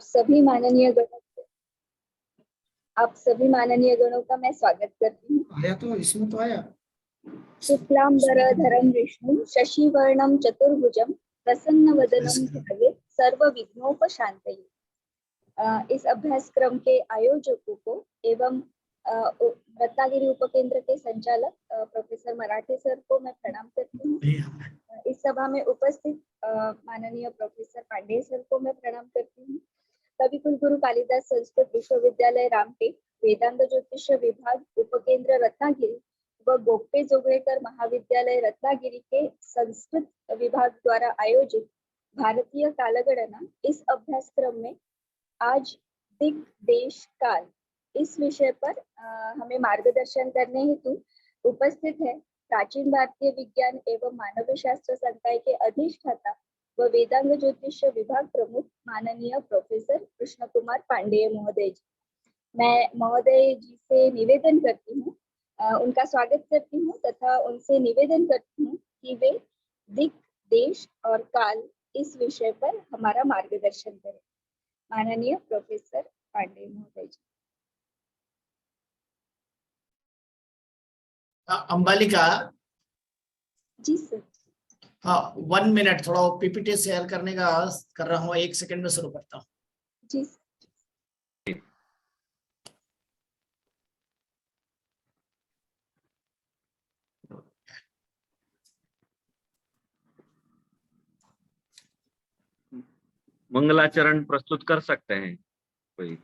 सभी माननीय गणों आप सभी माननीय गणों का मैं स्वागत करती हूँ। आया तो इसमें तो आया। शुक्लांबरधरं विष्णुं शशिवर्णं चतुर्भुजं प्रसन्नवदनं ध्यायेत् सर्वविघ्नोपशान्तये। इस अभ्यासक्रम के आयोजकों को एवं रत्नागिरी उपकेंद्र के संचालक प्रोफेसर मराठे सर को मैं प्रणाम करती हूँ। इस सभा में उपस्थित माननीय प्रोफेसर पांडे सर को मैं प्रणाम करती हूँ। कवि कुलगुरु कालिदास संस्कृत विश्वविद्यालय रामटेक, वेदांत ज्योतिष विभाग उपकेंद्र रत्नागिरी व गोपे जोगळेकर महाविद्यालय रत्नागिरी के संस्कृत विभाग द्वारा आयोजित भारतीय कालगणना इस अभ्यासक्रम में आज दिक देश काल इस विषय पर हमें मार्गदर्शन करने हेतु उपस्थित है प्राचीन भारतीय विज्ञान एवं मानव शास्त्र संकाय के अधिष्ठाता व वेदांग ज्योतिष विभाग प्रमुख माननीय प्रोफेसर कृष्ण कुमार पांडेय महोदय जी। मैं महोदय जी से निवेदन करती हूँ, उनका स्वागत करती हूँ तथा उनसे निवेदन करती हूँ कि वे दिक देश और काल इस विषय पर हमारा मार्गदर्शन करें। माननीय प्रोफेसर पांडे महोदय जी। अंबालिका जी सर। हाँ, 1 मिनट थोड़ा पीपीटी शेयर करने का कर रहा हूँ, 1 सेकंड में शुरू करता हूँ। जी सर। मंगलाचरण प्रस्तुत कर सकते हैं कोई,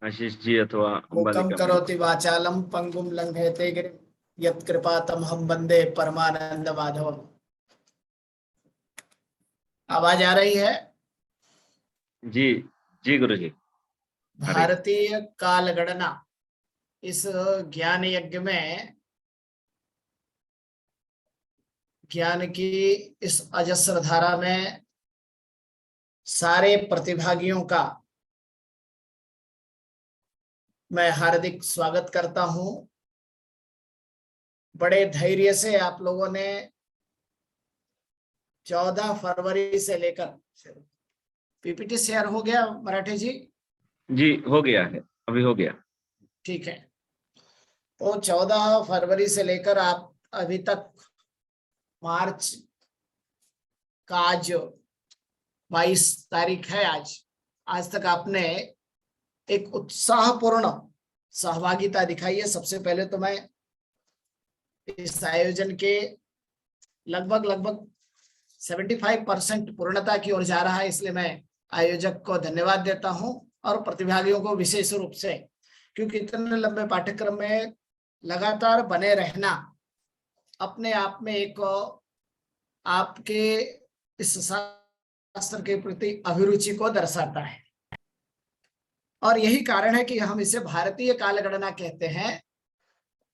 आशीष जी अथवा मुकम करोति वाचालम पंगुम लंघयते गिरिम यत्कृपातमहं वंदे परमानंद माधवम। आवाज आ रही है? जी जी गुरु जी। भारतीय कालगणना इस ज्ञान यज्ञ में ज्ञान की इस अजस्र धारा में सारे प्रतिभागियों का मैं हार्दिक स्वागत करता हूं। बड़े धैर्य से आप लोगों ने 14 फरवरी से लेकर, पीपीटी शेयर हो गया मराठे जी? जी हो गया है, अभी हो गया। ठीक है, तो 14 फरवरी से लेकर आप अभी तक मार्च का आज 22 तारीख है। आज तक आपने एक उत्साहपूर्ण सहभागिता दिखाई है। सबसे पहले तो मैं इस आयोजन के लगभग 75% पूर्णता की ओर जा रहा है, इसलिए मैं आयोजक को धन्यवाद देता हूं और प्रतिभागियों को विशेष रूप से, क्योंकि इतने लंबे पाठ्यक्रम में लगातार बने रहना अपने आप में एक आपके इस शास्त्र के प्रति अभिरुचि को दर्शाता है। और यही कारण है कि हम इसे भारतीय कालगणना कहते हैं,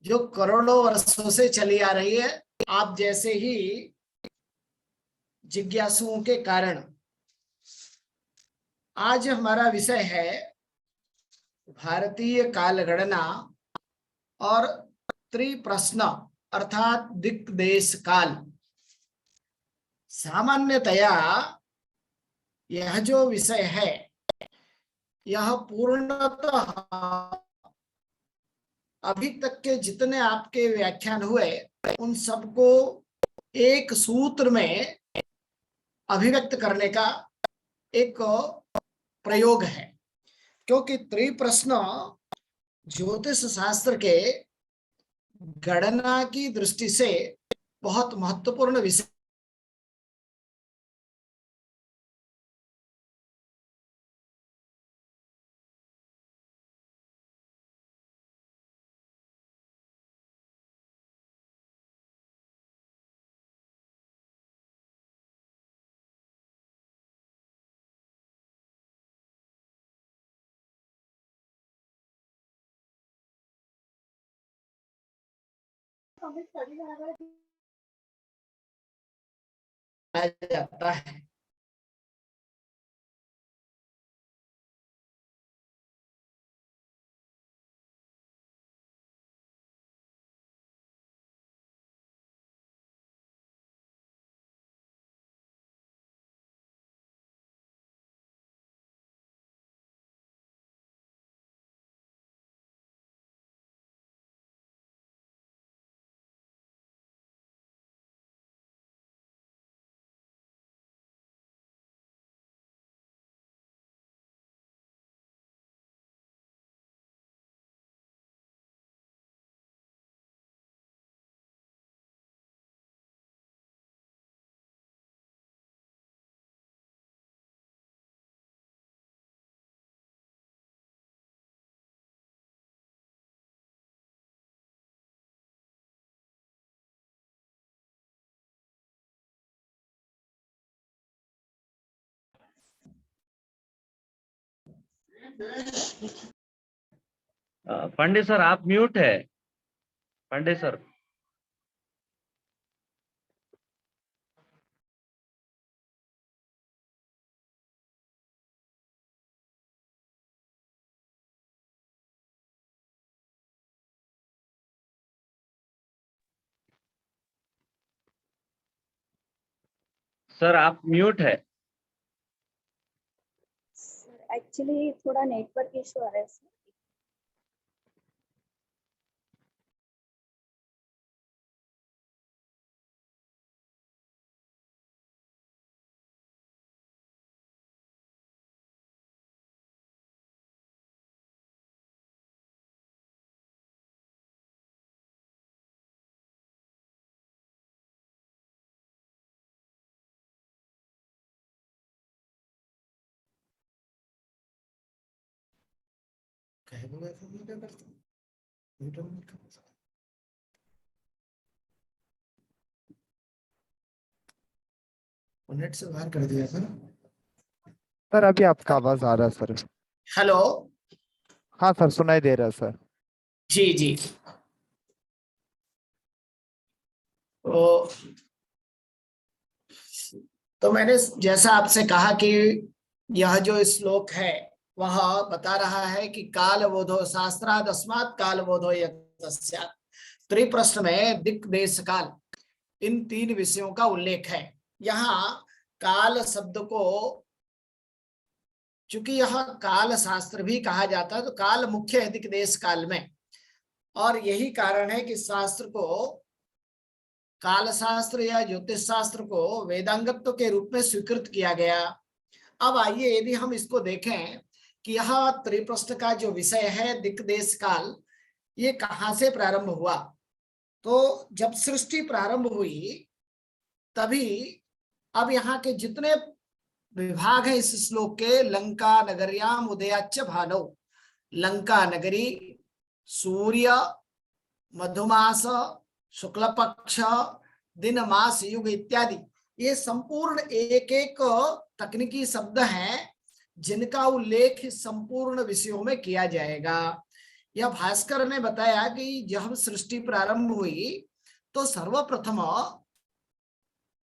जो करोड़ों वर्षों से चली आ रही है। आप जैसे ही जिज्ञासुओं के कारण आज हमारा विषय है भारतीय कालगणना और त्रिप्रश्न अर्थात दिक् देश काल। सामान्यतया यह जो विषय है यह पूर्णतः अभी तक के जितने आपके व्याख्यान हुए उन सबको एक सूत्र में अभिव्यक्त करने का एक प्रयोग है, क्योंकि त्रिप्रश्न ज्योतिष शास्त्र के गणना की दृष्टि से बहुत महत्वपूर्ण विषय जाता है। पांडे सर आप म्यूट है। पांडे सर। सर आप म्यूट है। एक्चुअली थोड़ा नेटवर्क इशू आ रहा है सर। नेट से बाहर कर दिया सर। सर अभी आपका आवाज आ रहा है सर। हेलो। हाँ सर सुनाई दे रहा है सर। जी जी। तो मैंने जैसा आपसे कहा कि यह जो श्लोक है वह बता रहा है कि काल बोधो शास्त्राद अस्मात् काल बोधो यस्य। त्रिप्रश्न में दिक् देश काल इन तीन विषयों का उल्लेख है। यहाँ काल शब्द को, चूंकि यह काल शास्त्र भी कहा जाता है, तो काल मुख्य है दिक् देश काल में, और यही कारण है कि शास्त्र को, काल शास्त्र या ज्योतिष शास्त्र को वेदांगत्व के रूप में स्वीकृत किया गया। अब आइए यदि हम इसको देखें कि यह त्रिप्रश्न का जो विषय है दिक् देश काल, ये कहां से प्रारंभ हुआ। तो जब सृष्टि प्रारंभ हुई तभी, अब यहाँ के जितने विभाग है इस श्लोक के, लंका नगर्याम उदयाच्च भानौ, लंका नगरी, सूर्य, मधुमास, शुक्ल पक्ष, दिन, मास, युग इत्यादि, ये संपूर्ण एक एक तकनीकी शब्द हैं जिनका उल्लेख संपूर्ण विषयों में किया जाएगा। यह भास्कर ने बताया कि जब सृष्टि प्रारंभ हुई तो सर्वप्रथम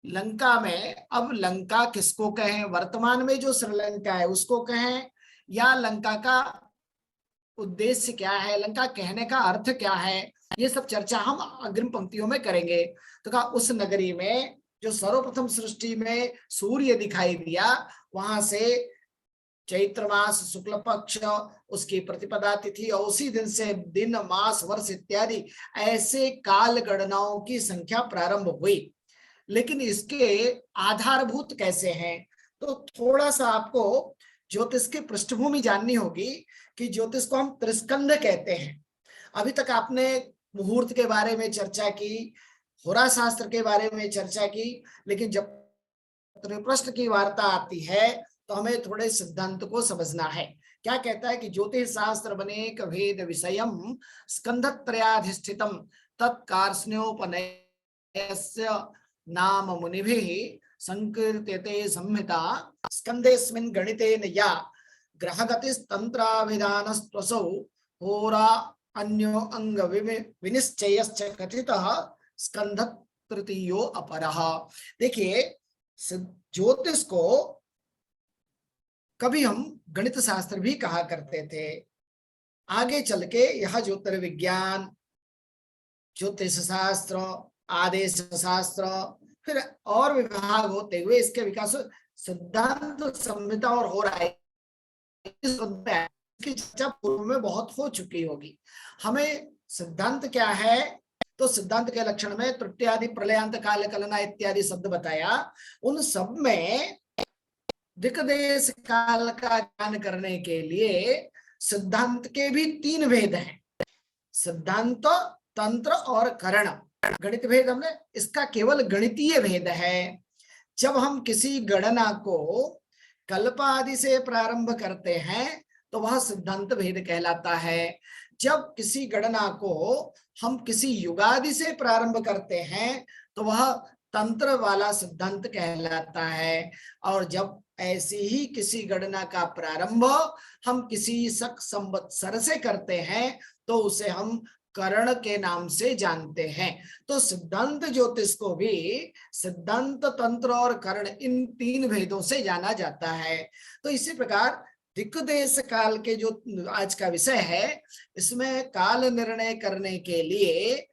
लंका में, अब लंका किसको कहें, वर्तमान में जो श्रीलंका है उसको कहें, या लंका का उद्देश्य क्या है, लंका कहने का अर्थ क्या है, ये सब चर्चा हम अग्रिम पंक्तियों में करेंगे। तो कहा उस नगरी में जो सर्वप्रथम सृष्टि में सूर्य दिखाई दिया, वहां से चैत्र मास शुक्ल पक्ष उसकी प्रतिपदा तिथि और उसी दिन से दिन, मास, वर्ष इत्यादि ऐसे काल गणनाओं की संख्या प्रारंभ हुई। लेकिन इसके आधारभूत कैसे हैं, तो थोड़ा सा आपको ज्योतिष की पृष्ठभूमि जाननी होगी कि ज्योतिष को हम त्रिस्कंध कहते हैं। अभी तक आपने मुहूर्त के बारे में चर्चा की, होरा शास्त्र के बारे में चर्चा की, लेकिन जब त्रिप्रश्न की वार्ता आती है तो हमें थोड़े सिद्धांत को समझना है। क्या कहता है कि ज्योतिष शास्त्र बनेक भेद विषयम स्कंधत्रयाधिष्ठितम तत्कार्ष्ण्योपनयस्य नाम मुनिभिः संकीर्त्यते संहिता स्कंधेस्मिन् गणितेन या ग्रहगतिस्तंत्राभिधानस्त्वसौ होरा अन्यो अंग विनिश्चयश्च कथितः स्कंध तृतीयो अपरः। देखिए, ज्योतिष को कभी हम गणित शास्त्र भी कहा करते थे। आगे चल के यह ज्योतिर्विज्ञान, ज्योतिष शास्त्र, आदेश शास्त्र, फिर और विभाग होते हुए इसके विकास सिद्धांत संहिता और हो रहा है। इसकी चर्चा पूर्व में बहुत हो चुकी होगी। हमें सिद्धांत क्या है, तो सिद्धांत के लक्षण में त्रुट्यादि, प्रलयांत, काल, कलना इत्यादि शब्द बताया। उन सब में दिक् देश काल का ज्ञान करने के लिए सिद्धांत के भी तीन भेद हैं, सिद्धांत, तंत्र और करण। गणित भेद हमने, इसका केवल गणितीय भेद है। जब हम किसी गणना को कल्प आदि से प्रारंभ करते हैं तो वह सिद्धांत भेद कहलाता है। जब किसी गणना को हम किसी युगादि से प्रारंभ करते हैं तो वह तंत्र वाला सिद्धांत कहलाता है। और जब ऐसी ही किसी गणना का प्रारंभ हम किसी शक संवत्सर से करते हैं तो उसे हम करण के नाम से जानते हैं। तो सिद्धांत ज्योतिष को भी सिद्धांत, तंत्र और करण, इन 3 भेदों से जाना जाता है। तो इसी प्रकार दिक्देश काल के जो आज का विषय है, इसमें काल निर्णय करने के लिए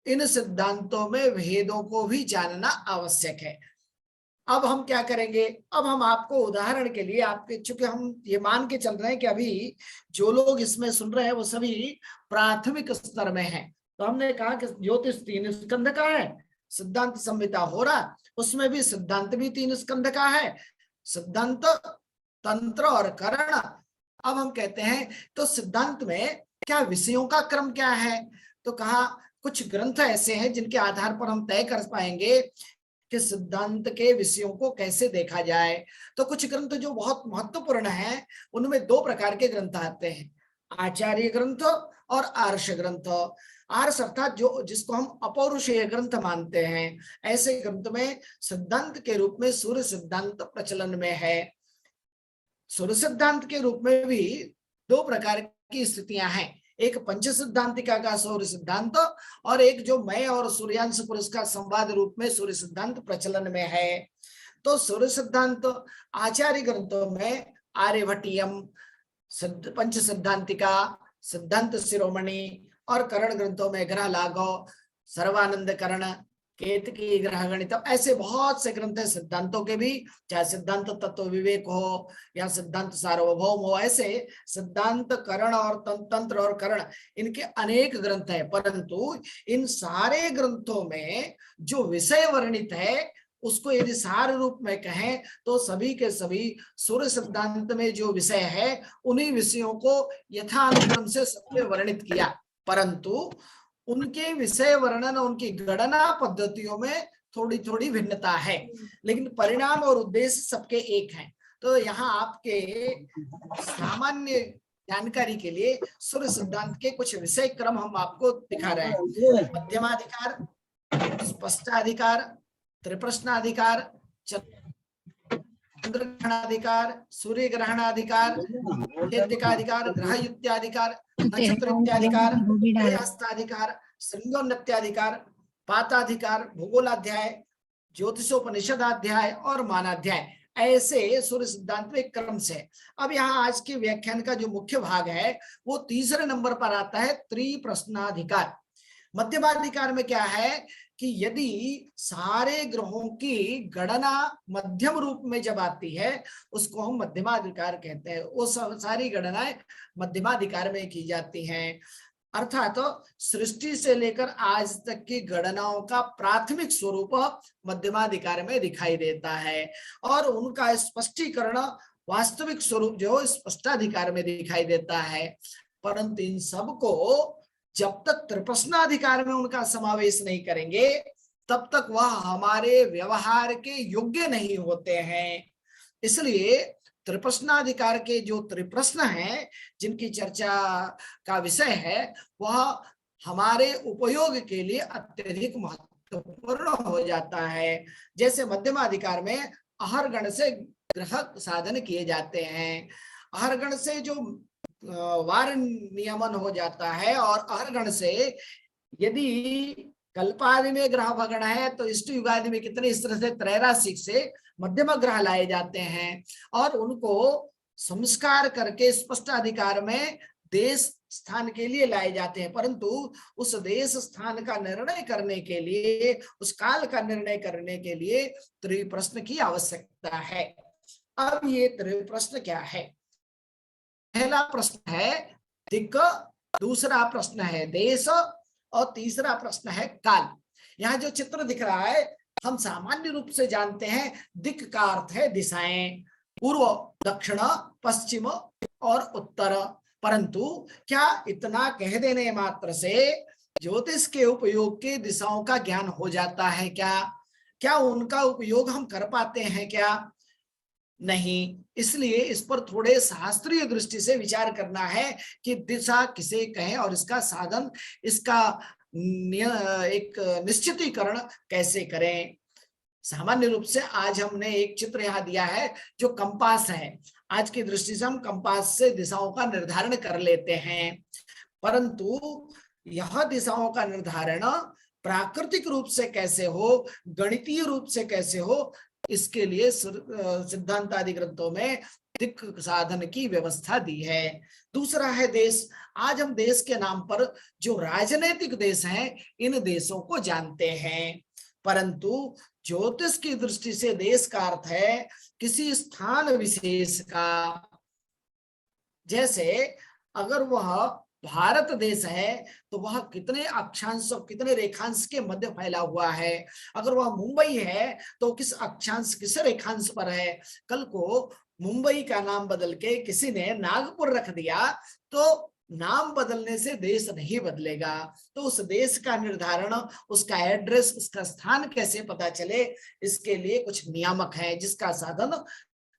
इन सिद्धांतों में भेदों को भी जानना आवश्यक है। अब हम क्या करेंगे, अब हम आपको उदाहरण के लिए, आपके चूंकि हम ये मान के चल रहे हैं कि अभी जो लोग इसमें सुन रहे हैं वो सभी प्राथमिक स्तर में हैं, तो हमने कहा कि ज्योतिष 3 स्कंध का है, सिद्धांत संहिता हो रहा, उसमें भी सिद्धांत भी 3 स्कंध का है, सिद्धांत, तंत्र और करण। अब हम कहते हैं तो सिद्धांत में क्या विषयों का क्रम क्या है, तो कहा कुछ ग्रंथ ऐसे हैं जिनके आधार पर हम तय कर पाएंगे कि सिद्धांत के विषयों को कैसे देखा जाए। तो कुछ ग्रंथ जो बहुत महत्वपूर्ण हैं, उनमें 2 प्रकार के ग्रंथ आते हैं, आचार्य ग्रंथ और आर्ष ग्रंथ। आर्ष अर्थात जो जिसको हम अपौरुषेय ग्रंथ मानते हैं, ऐसे ग्रंथ में सिद्धांत के रूप में सूर्य सिद्धांत प्रचलन में है। सूर्य सिद्धांत के रूप में भी 2 प्रकार की स्थितियां हैं, एक पंच सिद्धांतिका का सूर्य सिद्धांत और एक जो मय और सूर्यांश पुरुष का संवाद रूप में सूर्य सिद्धांत प्रचलन में है। तो सूर्य सिद्धांत आचार्य ग्रंथों में आर्यभट्टियम, पंच सिद्धांतिका, सिद्धांत शिरोमणि और करण ग्रंथों में ग्रह लाघव, सर्वानंद करण, केतकी ग्रह गणित, ऐसे बहुत से ग्रंथ हैं सिद्धांतों के भी, चाहे सिद्धांत तत्व विवेक हो या सिद्धांत सार्वभौम हो। ऐसे सिद्धांत, करण और तंत्र और करण, इनके अनेक ग्रंथ हैं, परंतु इन सारे ग्रंथों में जो विषय वर्णित है उसको यदि सार रूप में कहें तो सभी के सभी सूर्य सिद्धांत में जो विषय है उन्हीं विषयों को यथानुक्रम से सबने वर्णित किया, परंतु उनके विषय वर्णन, उनकी गणना पद्धतियों में थोड़ी थोड़ी भिन्नता है, लेकिन परिणाम और उद्देश्य सबके एक हैं। तो यहाँ आपके सामान्य जानकारी के लिए सूर्य सिद्धांत के कुछ विषय क्रम हम आपको दिखा रहे हैं। मध्यमाधिकार, स्पष्टाधिकार, त्रिप्रश्नाधिकार, चंद्र ग्रहणाधिकार, सूर्य ग्रहणाधिकार, अधिकार, ग्रह युक्त्याधिकार, नक्षत्र युक्त्याधिकार, हस्ताधिकार, श्रृंगोन्नत्याधिकार, पाताधिकार, भूगोलाध्याय, ज्योतिषोपनिषदाध्याय और मानाध्याय, ऐसे सूर्य सिद्धांत में क्रम से। अब यहाँ आज के व्याख्यान का जो मुख्य भाग है वो 3रे नंबर पर आता है, त्रिप्रश्नाधिकार। मध्यमाधिकार में क्या है कि यदि सारे ग्रहों की गणना मध्यम रूप में जब आती है उसको हम मध्यमाधिकार कहते हैं, वो सारी गणनाएं मध्यमाधिकार में की जाती हैं। अर्थात सृष्टि से लेकर आज तक की गणनाओं का प्राथमिक स्वरूप मध्यमाधिकार में दिखाई देता है और उनका स्पष्टीकरण, वास्तविक स्वरूप जो स्पष्टाधिकार में दिखाई देता है। परंतु इन सब को जब तक त्रिप्रश्नाधिकार में उनका समावेश नहीं करेंगे तब तक वह हमारे व्यवहार के योग्य नहीं होते हैं। इसलिए त्रिप्रश्नाधिकार के जो त्रिप्रश्न हैं, जिनकी चर्चा का विषय है, वह हमारे उपयोग के लिए अत्यधिक महत्वपूर्ण हो जाता है। जैसे मध्यमाधिकार में आहार गण से ग्रह साधन किए जाते हैं, आहार गण से जो वार नियमन हो जाता है, और अहरगण से यदि कल्पादि में ग्रह भगण है तो इष्ट युगादि में कितने, इस तरह से त्रैराशिक से मध्यम ग्रह लाए जाते हैं और उनको संस्कार करके स्पष्ट अधिकार में देश स्थान के लिए लाए जाते हैं। परंतु उस देश स्थान का निर्णय करने के लिए, उस काल का निर्णय करने के लिए त्रिप्रश्न की आवश्यकता है। अब ये त्रिप्रश्न क्या है? पहला प्रश्न है दिक्, दूसरा प्रश्न है देश और तीसरा प्रश्न है काल। यहाँ जो चित्र दिख रहा है हम सामान्य रूप से जानते हैं दिक् का अर्थ है दिशाएं, पूर्व, दक्षिण, पश्चिम और उत्तर। परंतु क्या इतना कह देने मात्र से ज्योतिष के उपयोग की दिशाओं का ज्ञान हो जाता है क्या उनका उपयोग हम कर पाते हैं क्या? नहीं। इसलिए इस पर थोड़े शास्त्रीय दृष्टि से विचार करना है कि दिशा किसे कहें और इसका साधन, इसका एक निश्चितीकरण कैसे करें। सामान्य रूप से आज हमने एक चित्र यहाँ दिया है जो कंपास है। आज की दृष्टि से हम कंपास से दिशाओं का निर्धारण कर लेते हैं, परंतु यह दिशाओं का निर्धारण प्राकृतिक रूप से कैसे हो, गणितीय रूप से कैसे हो, इसके लिए सिद्धांत आदि ग्रंथों में दिक् साधन की व्यवस्था दी है। दूसरा है देश। आज हम देश के नाम पर जो राजनीतिक देश हैं, इन देशों को जानते हैं, परंतु ज्योतिष की दृष्टि से देश का अर्थ है किसी स्थान विशेष का। जैसे अगर वह भारत देश है तो वह कितने अक्षांश और कितने रेखांश के मध्य फैला हुआ है। अगर वह मुंबई है तो किस अक्षांश किस रेखांश पर है। कल को मुंबई का नाम बदल के किसी ने नागपुर रख दिया तो नाम बदलने से देश नहीं बदलेगा। तो उस देश का निर्धारण, उसका एड्रेस, उसका स्थान कैसे पता चले, इसके लिए कुछ नियामक है जिसका साधन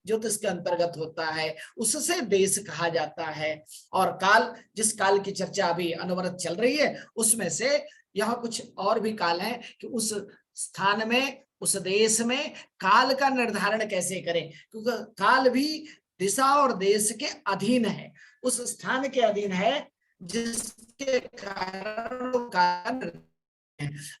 ज्योतिष के अंतर्गत होता है, उससे देश कहा जाता है। और काल, जिस काल की चर्चा अभी अनवरत चल रही है, उसमें से यह कुछ और भी काल है कि उस स्थान में, उस देश में काल का निर्धारण कैसे करें, क्योंकि काल भी दिशा और देश के अधीन है, उस स्थान के अधीन है जिसके कारण।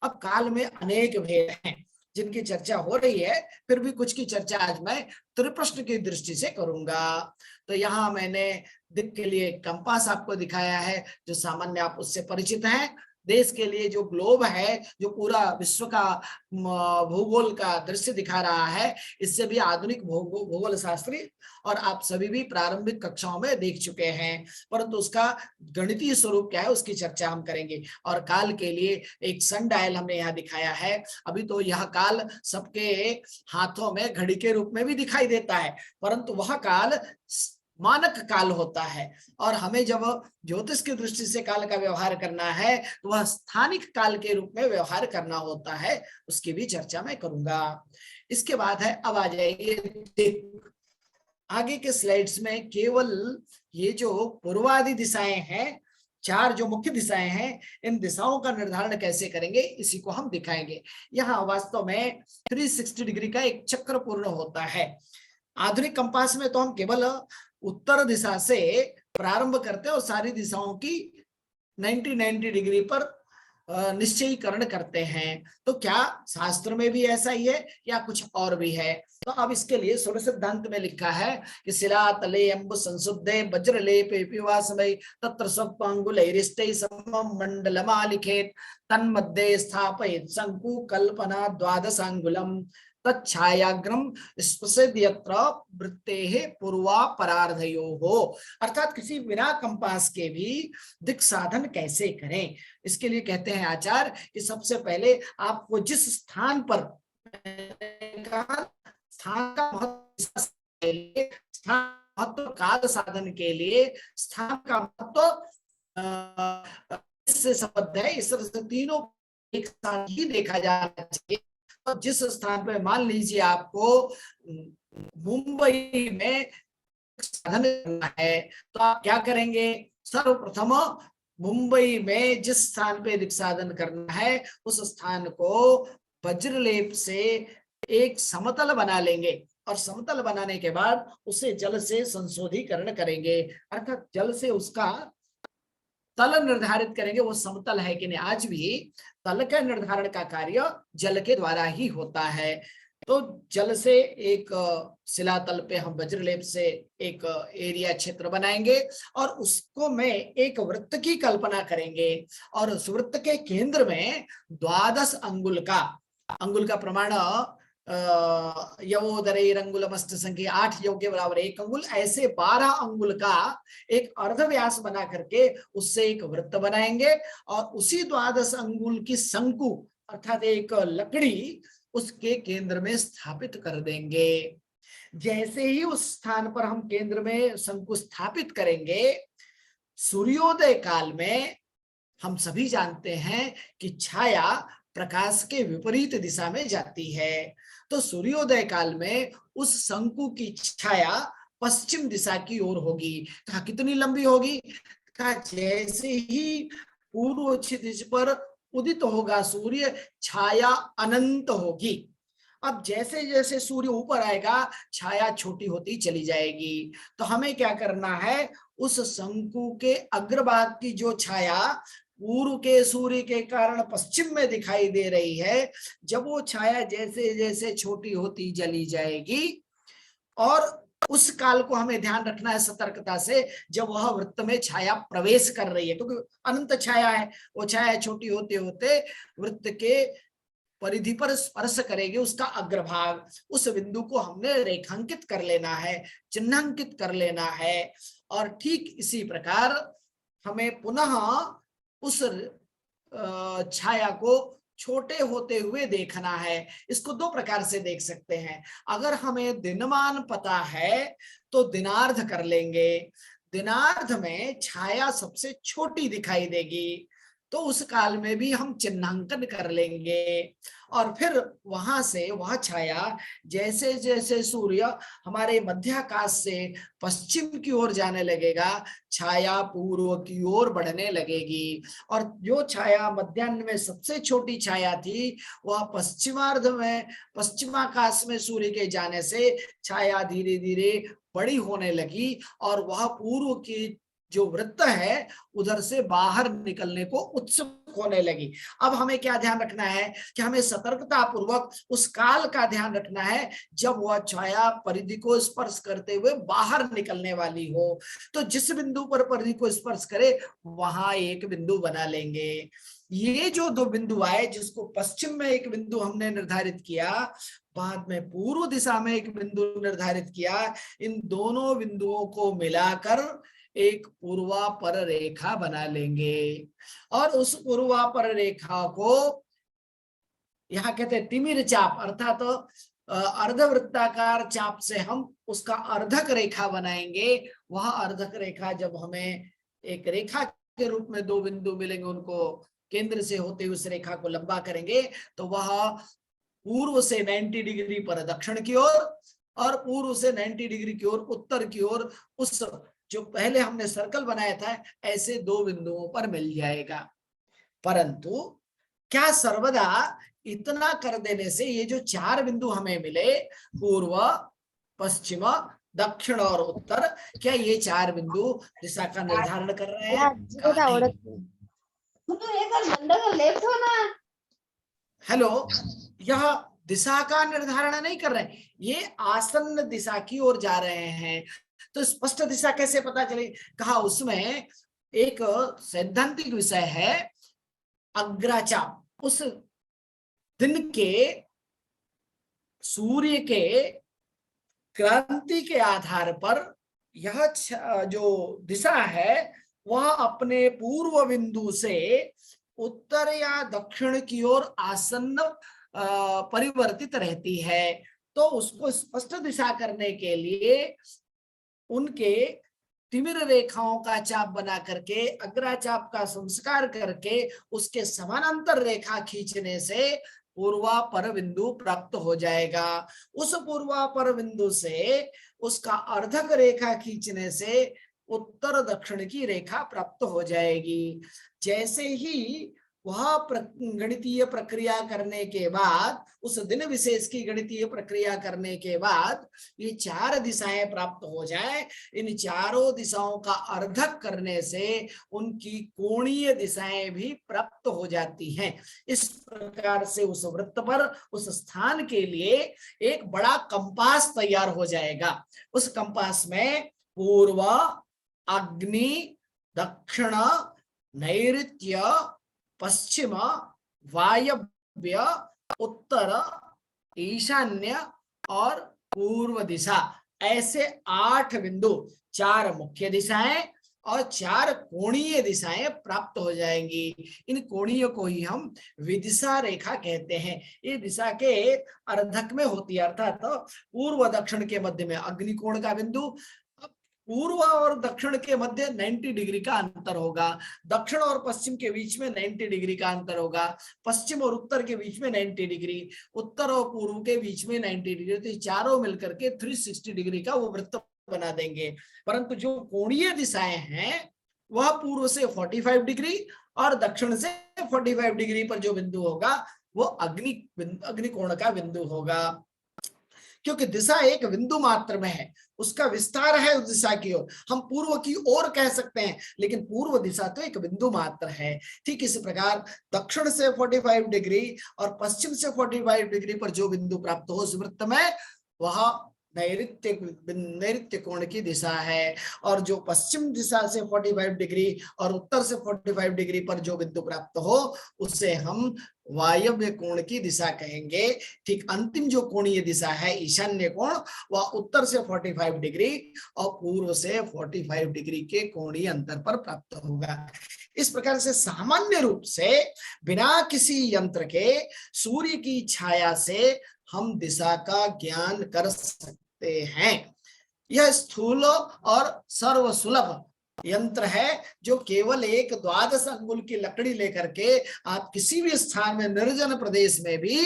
अब काल में अनेक भेद हैं जिनकी चर्चा हो रही है, फिर भी कुछ की चर्चा आज मैं त्रिप्रश्न की दृष्टि से करूंगा। तो यहाँ मैंने दिक् के लिए कंपास आपको दिखाया है, जो सामान्य आप उससे परिचित हैं। देश के लिए जो ग्लोब है, जो पूरा विश्व का भूगोल का दृश्य दिखा रहा है, इससे भी आधुनिक भूगोल शास्त्री और आप सभी भी प्रारंभिक कक्षाओं में देख चुके हैं, परंतु उसका गणितीय स्वरूप क्या है उसकी चर्चा हम करेंगे। और काल के लिए एक सन डायल हमने यहाँ दिखाया है। अभी तो यह काल सबके हाथों में घड़ी के रूप में भी दिखाई देता है, परंतु वह काल मानक काल होता है, और हमें जब ज्योतिष की दृष्टि से काल का व्यवहार करना है तो वह स्थानिक काल के रूप में व्यवहार करना होता है, उसकी भी चर्चा मैं करूंगा। इसके बाद है, अब आ जाइए आगे के स्लाइड्स में, केवल ये जो पूर्वादि दिशाएं हैं, चार जो मुख्य दिशाएं हैं, इन दिशाओं का निर्धारण कैसे करेंगे इसी को हम दिखाएंगे। यहाँ वास्तव में 360 डिग्री का एक चक्र पूर्ण होता है। आधुनिक कंपास में तो हम केवल उत्तर दिशा से प्रारंभ करते हैं और सारी दिशाओं की 90 डिग्री पर निश्चयीकरण करते हैं। तो क्या शास्त्र में भी ऐसा ही है या कुछ और भी है? तो अब इसके लिए सूर्य सिद्धांत में लिखा है कि शिला तले अम्बु संशुद्धे वज्रलेपे पिवासमय तत्र सप्तांगुलैरिष्टै समं मंडलमालिखेत तन्मध्ये स्थापयेत् शंकु कल्पना द्वादशांगुलम तच्छायाग्रम स्पृशेद् यत्र वृत्तेः पूर्वापरार्धयोः। अर्थात किसी बिना कंपास के भी दिक् साधन कैसे करें, इसके लिए कहते हैं आचार्य कि सबसे पहले आपको जिस स्थान पर स्थान का महत्व काल साधन के लिए स्थान का महत्व इससे संबद्ध है, इस तरह से तीनों एक साथ ही देखा जाना चाहिए। तो जिस स्थान पे मान लीजिए आपको मुंबई में साधन करना है तो आप क्या करेंगे? सर्वप्रथम मुंबई में जिस स्थान पे दिक् साधन करना है उस स्थान को वज्रलेप से एक समतल बना लेंगे, और समतल बनाने के बाद उसे जल से संशोधीकरण करेंगे, अर्थात जल से उसका तल निर्धारित करेंगे, वो समतल है कि नहीं। आज भी तल के निर्धारण का कार्य जल के द्वारा ही होता है। तो जल से एक शिलातल पे हम वज्रलेप से एक एरिया क्षेत्र बनाएंगे और उसको में एक वृत्त की कल्पना करेंगे, और उस वृत्त के केंद्र में 12 अंगुल का प्रमाण यवोदरैरंगुलमस्त संख्या 8 योग के बराबर 1 अंगुल, ऐसे 12 अंगुल का एक अर्धव्यास बना करके उससे एक वृत्त बनाएंगे, और उसी 12 अंगुल की शंकु अर्थात एक लकड़ी उसके केंद्र में स्थापित कर देंगे। जैसे ही उस स्थान पर हम केंद्र में शंकु स्थापित करेंगे, सूर्योदय काल में हम सभी जानते हैं कि छाया प्रकाश के विपरीत दिशा में जाती है। तो सूर्योदय काल में उस शंकु की छाया पश्चिम दिशा की ओर होगी। कहा, कितनी लंबी होगी? कहा, जैसे ही पूर्व क्षितिज पर उदित होगा सूर्य, छाया अनंत होगी। अब जैसे जैसे सूर्य ऊपर आएगा छाया छोटी होती चली जाएगी। तो हमें क्या करना है, उस शंकु के अग्रभाग की जो छाया पूर्व के सूर्य के कारण पश्चिम में दिखाई दे रही है, जब वो छाया जैसे जैसे छोटी होती चली जाएगी, और उस काल को हमें ध्यान रखना है सतर्कता से, जब वह वृत्त में छाया प्रवेश कर रही है, क्योंकि अनंत छाया है, वो छाया छोटी होते होते वृत्त के परिधि पर स्पर्श करेगी, उसका अग्रभाग, उस बिंदु को हमने रेखांकित कर लेना है, चिन्हांकित कर लेना है। और ठीक इसी प्रकार हमें पुनः उस छाया को छोटे होते हुए देखना है। इसको दो प्रकार से देख सकते हैं। अगर हमें दिनमान पता है तो दिनार्ध कर लेंगे, दिनार्ध में छाया सबसे छोटी दिखाई देगी, तो उस काल में भी हम चिन्हांकन कर लेंगे, और फिर वहां से वह छाया जैसे जैसे सूर्य हमारे मध्याकाश से पश्चिम की ओर जाने लगेगा, छाया पूर्व की ओर बढ़ने लगेगी, और जो छाया मध्याह्न में सबसे छोटी छाया थी, वह पश्चिमार्ध में पश्चिमाकाश में सूर्य के जाने से छाया धीरे धीरे बड़ी होने लगी, और वह पूर्व की जो वृत्त है उधर से बाहर निकलने को उत्सुक होने लगी। अब हमें क्या ध्यान रखना है कि हमें सतर्कता पूर्वक उस काल का ध्यान रखना है जब वह छाया परिधि को स्पर्श करते हुए बाहर निकलने वाली हो। तो जिस बिंदु पर परिधि को स्पर्श करे वहां एक बिंदु बना लेंगे। ये जो दो बिंदु आए, जिसको पश्चिम में एक बिंदु हमने निर्धारित किया, बाद में पूर्व दिशा में एक बिंदु निर्धारित किया, इन दोनों बिंदुओं को मिलाकर एक पूर्वापर रेखा बना लेंगे, और उस पूर्वापर रेखा को यहाँ कहते हैं तिमिर चाप, अर्थात तो अर्धवृत्ताकार चाप से हम उसका अर्धक रेखा बनाएंगे। वह अर्धक रेखा जब हमें एक रेखा के रूप में दो बिंदु मिलेंगे, उनको केंद्र से होते हुए उस रेखा को लंबा करेंगे, तो वह पूर्व से 90 डिग्री पर दक्षिण की ओर और पूर्व से 90 डिग्री की ओर उत्तर की ओर, उस जो पहले हमने सर्कल बनाया था ऐसे दो बिंदुओं पर मिल जाएगा। परंतु क्या सर्वदा इतना कर देने से ये जो चार बिंदु हमें मिले, पूर्व, पश्चिम, दक्षिण और उत्तर, क्या ये चार बिंदु दिशा का निर्धारण कर रहे हैं? हेलो, यह दिशा का निर्धारण नहीं कर रहे, ये आसन्न दिशा की ओर जा रहे हैं। तो स्पष्ट दिशा कैसे पता चले? कहा उसमें एक सैद्धांतिक विषय है अग्राचाप। उस दिन के सूर्य के क्रांति के आधार पर यह जो दिशा है वह अपने पूर्व बिंदु से उत्तर या दक्षिण की ओर आसन्न परिवर्तित रहती है। तो उसको स्पष्ट दिशा करने के लिए उनके तिमिर रेखाओं का चाप बना करके, अग्राचाप का संस्कार करके, उसके समानांतर रेखा खींचने से पूर्वापर बिंदु प्राप्त हो जाएगा। उस पूर्वापर बिंदु से उसका अर्धक रेखा खींचने से उत्तर दक्षिण की रेखा प्राप्त हो जाएगी। जैसे ही वह गणितीय प्रक्रिया करने के बाद, उस दिन विशेष की गणितीय प्रक्रिया करने के बाद ये चार दिशाएं प्राप्त हो जाए, इन चारों दिशाओं का अर्धक करने से उनकी कोणीय दिशाएं भी प्राप्त हो जाती हैं। इस प्रकार से उस वृत्त पर, उस स्थान के लिए एक बड़ा कंपास तैयार हो जाएगा। उस कंपास में पूर्व, अग्नि, दक्षिण, नैऋत्य, पश्चिम, वायव्य, उत्तर, ईशान्य और पूर्व दिशा, ऐसे 8 बिंदु, 4 मुख्य दिशाएं और 4 कोणीय दिशाएं प्राप्त हो जाएंगी। इन कोणीय को ही हम विदिशा रेखा कहते हैं। ये दिशा के अर्धक में होती है, अर्थात तो पूर्व दक्षिण के मध्य में अग्निकोण का बिंदु, पूर्व और दक्षिण के मध्य 90 डिग्री का अंतर होगा, दक्षिण और पश्चिम के बीच में 90 डिग्री का अंतर होगा, पश्चिम और उत्तर के बीच में 90 डिग्री, उत्तर और पूर्व के बीच में 90 डिग्री, तो चारों मिलकर के 360 डिग्री का वो वृत्त बना देंगे। परंतु जो कोणीय दिशाएं हैं वह पूर्व से 45 डिग्री और दक्षिण से 45 डिग्री पर जो बिंदु होगा वो अग्नि कोण का बिंदु होगा। क्योंकि दिशा एक बिंदु मात्र में है, उसका विस्तार है उस दिशा की ओर। हम पूर्व की ओर कह सकते हैं, लेकिन पूर्व दिशा तो एक बिंदु मात्र है। ठीक इसी प्रकार दक्षिण से 45 डिग्री और पश्चिम से 45 डिग्री पर जो बिंदु प्राप्त हो उस वृत्त में, वह नैऋत्य कोण की दिशा है। और जो पश्चिम दिशा से 45 डिग्री और उत्तर से 45 डिग्री पर जो बिंदु प्राप्त हो उसे हम वायव्य कोण की दिशा कहेंगे। ठीक अंतिम जो कोणीय दिशा है ईशान्य कोण, वह उत्तर से 45 डिग्री और पूर्व से 45 डिग्री के कोणीय अंतर पर प्राप्त होगा। इस प्रकार से सामान्य रूप से बिना किसी यंत्र के सूर्य की छाया से हम दिशा का ज्ञान कर सकते हैं। यह स्थूल और सर्वसुलभ यंत्र है जो केवल एक 12 अंगुल की लकड़ी लेकर के आप किसी भी स्थान में निर्जन प्रदेश में भी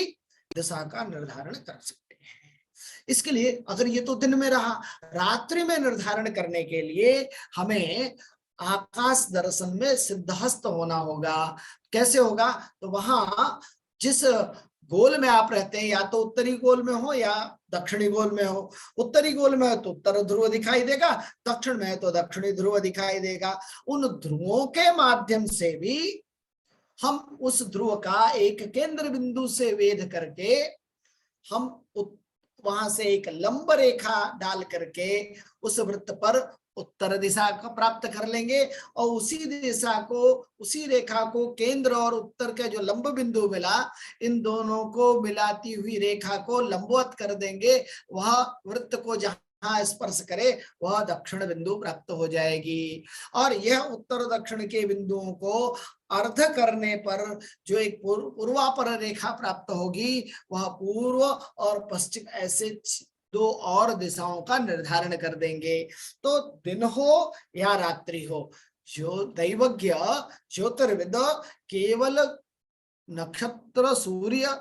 दिशा का निर्धारण कर सकते हैं। इसके लिए अगर ये तो दिन में रहा, रात्रि में निर्धारण करने के लिए हमें आकाश दर्शन में सिद्धहस्त होना होगा। कैसे होगा? तो वहां जिस गोल में आप रहते हैं, या तो उत्तरी गोल में हो या दक्षिणी गोल में हो। उत्तरी गोल में हो तो उत्तर ध्रुव दिखाई देगा, दक्षिण में है तो दक्षिणी ध्रुव दिखाई देगा। उन ध्रुवों के माध्यम से भी हम उस ध्रुव का एक केंद्र बिंदु से वेध करके हम वहां से एक लंब रेखा डाल करके उस वृत्त पर उत्तर दिशा को प्राप्त कर लेंगे और उसी दिशा को, उसी रेखा को केंद्र और उत्तर का जो लंब बिंदु मिला, इन दोनों को मिलाती हुई रेखा को लंबवत कर देंगे। वह वृत्त को जहां स्पर्श करे वह दक्षिण बिंदु प्राप्त हो जाएगी। और यह उत्तर दक्षिण के बिंदुओं को अर्ध करने पर जो एक पूर्वापर रेखा प्राप्त होगी, वह पूर्व और पश्चिम ऐसे 2 और दिशाओं का निर्धारण कर देंगे। तो दिन हो या रात्रि हो, जो दैवज्ञ ज्योतिर्विद केवल नक्षत्र सूर्य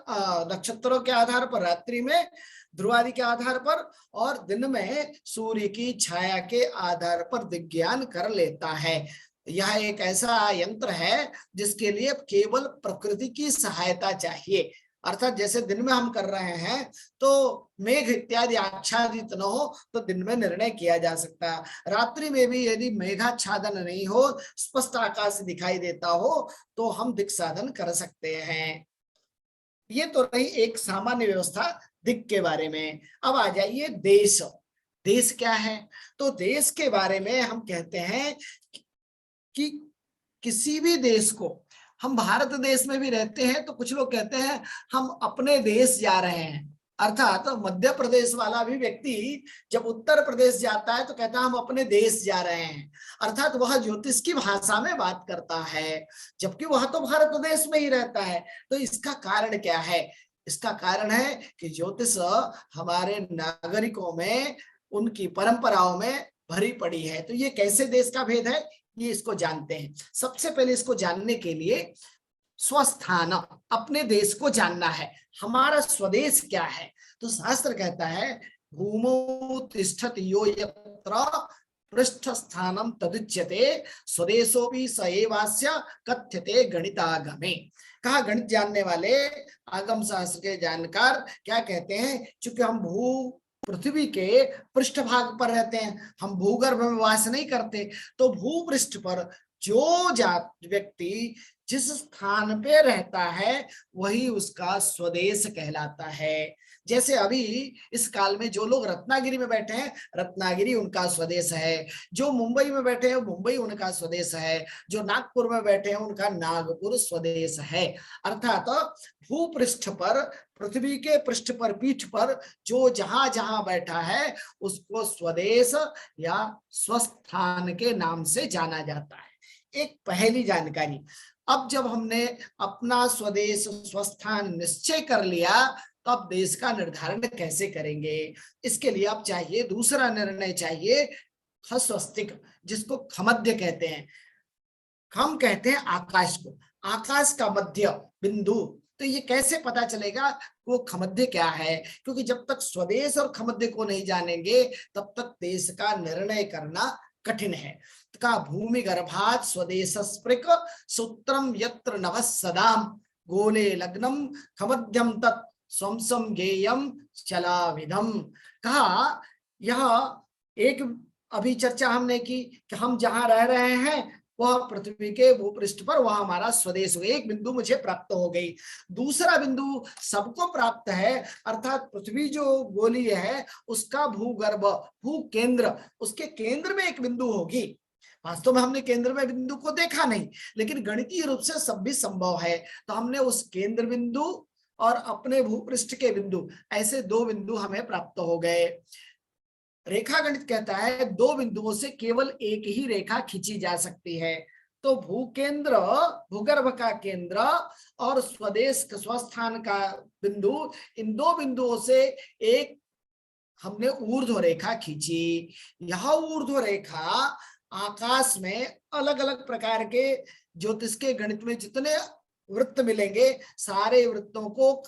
नक्षत्रों के आधार पर, रात्रि में ध्रुवादि के आधार पर और दिन में सूर्य की छाया के आधार पर विज्ञान कर लेता है। यह एक ऐसा यंत्र है जिसके लिए केवल प्रकृति की सहायता चाहिए। अर्थात जैसे दिन में हम कर रहे हैं तो मेघ इत्यादि आच्छादित न हो तो दिन में निर्णय किया जा सकता है। रात्रि में भी यदि मेघाच्छादन नहीं हो, स्पष्ट आकाश दिखाई देता हो, तो हम दिक् साधन कर सकते हैं। ये तो रही एक सामान्य व्यवस्था दिक् के बारे में। अब आ जाइए देश। देश क्या है? तो देश के बारे में हम कहते हैं कि किसी भी देश को, हम भारत देश में भी रहते हैं तो कुछ लोग कहते हैं हम अपने देश जा रहे हैं। अर्थात तो मध्य प्रदेश वाला भी व्यक्ति जब उत्तर प्रदेश जाता है तो कहता है हम अपने देश जा रहे हैं। अर्थात वह ज्योतिष की भाषा में बात करता है, जबकि वह तो भारत देश में ही रहता है। तो इसका कारण क्या है? इसका कारण है कि ज्योतिष हमारे नागरिकों में, उनकी परंपराओं में भरी पड़ी है। तो ये कैसे देश का भेद है, ये इसको जानते हैं। सबसे पहले इसको जानने के लिए स्वस्थान, अपने देश को जानना है। हमारा स्वदेश क्या है? तो शास्त्र कहता है भूमौ तिष्ठति यो यत्र पृष्ठ स्थानम तदुच्यते स्वदेशोपि स एवास्य कथ्यते गणितागमे। कहा गणित जानने वाले, आगम शास्त्र के जानकार क्या कहते हैं? चूंकि हम पृथ्वी के पृष्ठभाग पर रहते हैं, हम भूगर्भ में वास नहीं करते, तो भूपृष्ठ पर जो व्यक्ति जिस स्थान पे रहता है वही उसका स्वदेश कहलाता है। जैसे अभी इस काल में जो लोग रत्नागिरी में बैठे हैं, रत्नागिरी उनका स्वदेश है। जो मुंबई में बैठे हैं, मुंबई उनका स्वदेश है। जो नागपुर में बैठे हैं, उनका नागपुर स्वदेश है। अर्थात भूपृष्ठ पर, पृथ्वी के पृष्ठ पर, पीठ पर जो जहां जहां बैठा है उसको स्वदेश या स्वस्थान के नाम से जाना जाता है। एक पहली जानकारी। अब जब हमने अपना स्वदेश स्वस्थान निश्चय कर लिया तो अब देश का निर्धारण कैसे करेंगे? इसके लिए अब चाहिए दूसरा निर्णय चाहिए, खस्वस्तिक, जिसको खमध्य कहते हैं। हम कहते हैं आकाश को, आकाश का मध्य बिंदु। तो ये कैसे पता चलेगा वो खमध्य क्या है? क्योंकि जब तक स्वदेश और खमध्य को नहीं जानेंगे तब तक देश का निर्णय करना कठिन है। का भूमि गर्भात स्वदेश स्पृक सूत्रम यत्र नभः सदाम गोले लग्नम खमध्यम तत् स्वंसम गेयम चलाविधम। कहा यह एक अभी चर्चा हमने की कि हम जहां रह रहे हैं वह पृथ्वी के भूपृष्ठ पर, वह हमारा स्वदेश हो। एक बिंदु मुझे प्राप्त हो गई। दूसरा बिंदु सबको प्राप्त है, अर्थात पृथ्वी जो गोली है उसका भूगर्भ भू केंद्र, उसके केंद्र में एक बिंदु होगी। वास्तव में हमने केंद्र में बिंदु को देखा नहीं, लेकिन गणितीय रूप से सब भी संभव है। तो हमने उस केंद्र बिंदु और अपने भूपृष्ठ के बिंदु, ऐसे दो बिंदु हमें प्राप्त हो गए। रेखा गणित कहता है दो बिंदुओं से केवल एक ही रेखा खींची जा सकती है। तो भूकेंद्र, भूगर्भ का केंद्र और स्वदेश स्वस्थान का बिंदु, इन दो बिंदुओं से एक हमने ऊर्ध्व रेखा खींची। यह ऊर्ध्व रेखा आकाश में अलग अलग प्रकार के ज्योतिष के गणित में जितने वृत्त मिलेंगे सारे वृत्तों को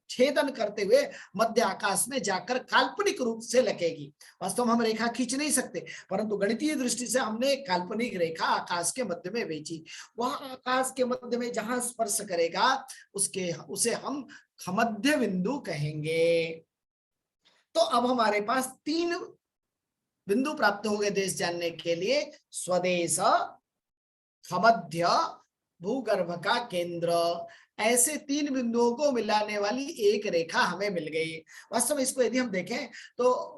छेदन करते हुए मध्य आकाश में जाकर काल्पनिक रूप से लगेगी। वास्तव में हम रेखा खींच नहीं सकते, परंतु गणितीय दृष्टि से हमने काल्पनिक रेखा आकाश के मध्य में भेजी। वह आकाश के मध्य में जहां स्पर्श करेगा उसे हम खमध्य बिंदु कहेंगे। तो अब हमारे पास तीन बिंदु प्राप्त हो गए देश जानने के लिए, स्वदेश, खमध्य, भूगर्भ का केंद्र। ऐसे तीन बिंदुओं को मिलाने वाली एक रेखा हमें मिल गई। वास्तव में इसको यदि हम देखें तो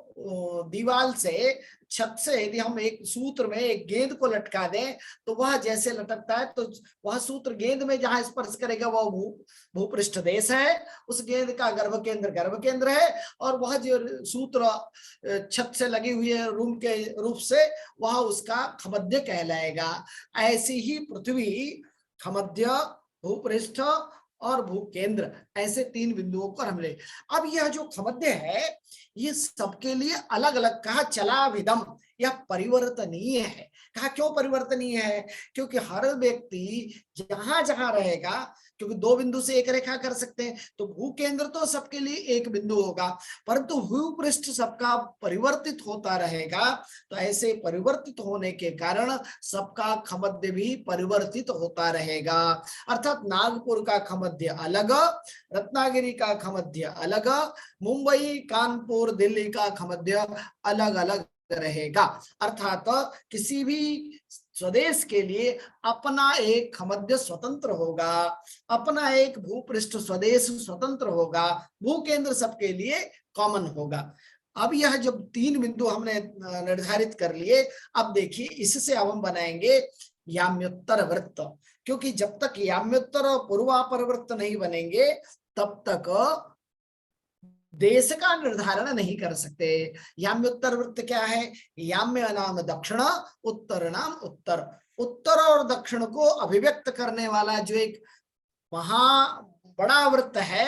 दीवार से, छत से यदि हम एक सूत्र में एक गेंद को लटका दें तो वह जैसे लटकता है, तो वह सूत्र गेंद में जहां स्पर्श करेगा वह भूपृष्ठ देश है, उस गेंद का गर्भ केंद्र है, और वह जो सूत्र छत से लगी हुई है रूम के रूप से, वह उसका खमध्य कहलाएगा। ऐसी ही पृथ्वी खमध्य, भूपृष्ठ और भूकेंद्र, ऐसे तीन बिंदुओं पर हमने। अब यह जो खमध्य है ये सबके लिए अलग अलग कहा चलाविदम, यह परिवर्तनीय है। कहा क्यों परिवर्तनीय है? क्योंकि हर व्यक्ति जहां जहां रहेगा, क्योंकि दो बिंदु से एक रेखा कर सकते हैं, तो भूकेंद्र तो सबके लिए एक बिंदु होगा, परंतु भूपृष्ठ सबका परिवर्तित होता रहेगा। तो ऐसे परिवर्तित होने के कारण सबका खमध्य भी परिवर्तित होता रहेगा। अर्थात नागपुर का खमध्य अलग, रत्नागिरी का खमध्य अलग, मुंबई, कानपुर, दिल्ली का खमध्य अलग अलग रहेगा। अर्थात किसी भी स्वदेश के लिए अपना एक खमध्य स्वतंत्र होगा, अपना एक भूपृष्ठ स्वदेश स्वतंत्र होगा, भूकेंद्र सबके लिए कॉमन होगा। अब यह जब तीन बिंदु हमने निर्धारित कर लिए, अब देखिए इससे अब हम बनाएंगे याम्योत्तर वृत्त। क्योंकि जब तक याम्योत्तर और पूर्वापर वृत्त नहीं बनेंगे तब तक देश का निर्धारण नहीं कर सकते। याम्योत्तर वृत्त क्या है? याम्य नाम दक्षिण, उत्तर नाम उत्तर। उत्तर और दक्षिण को अभिव्यक्त करने वाला जो एक महा बड़ा वृत्त है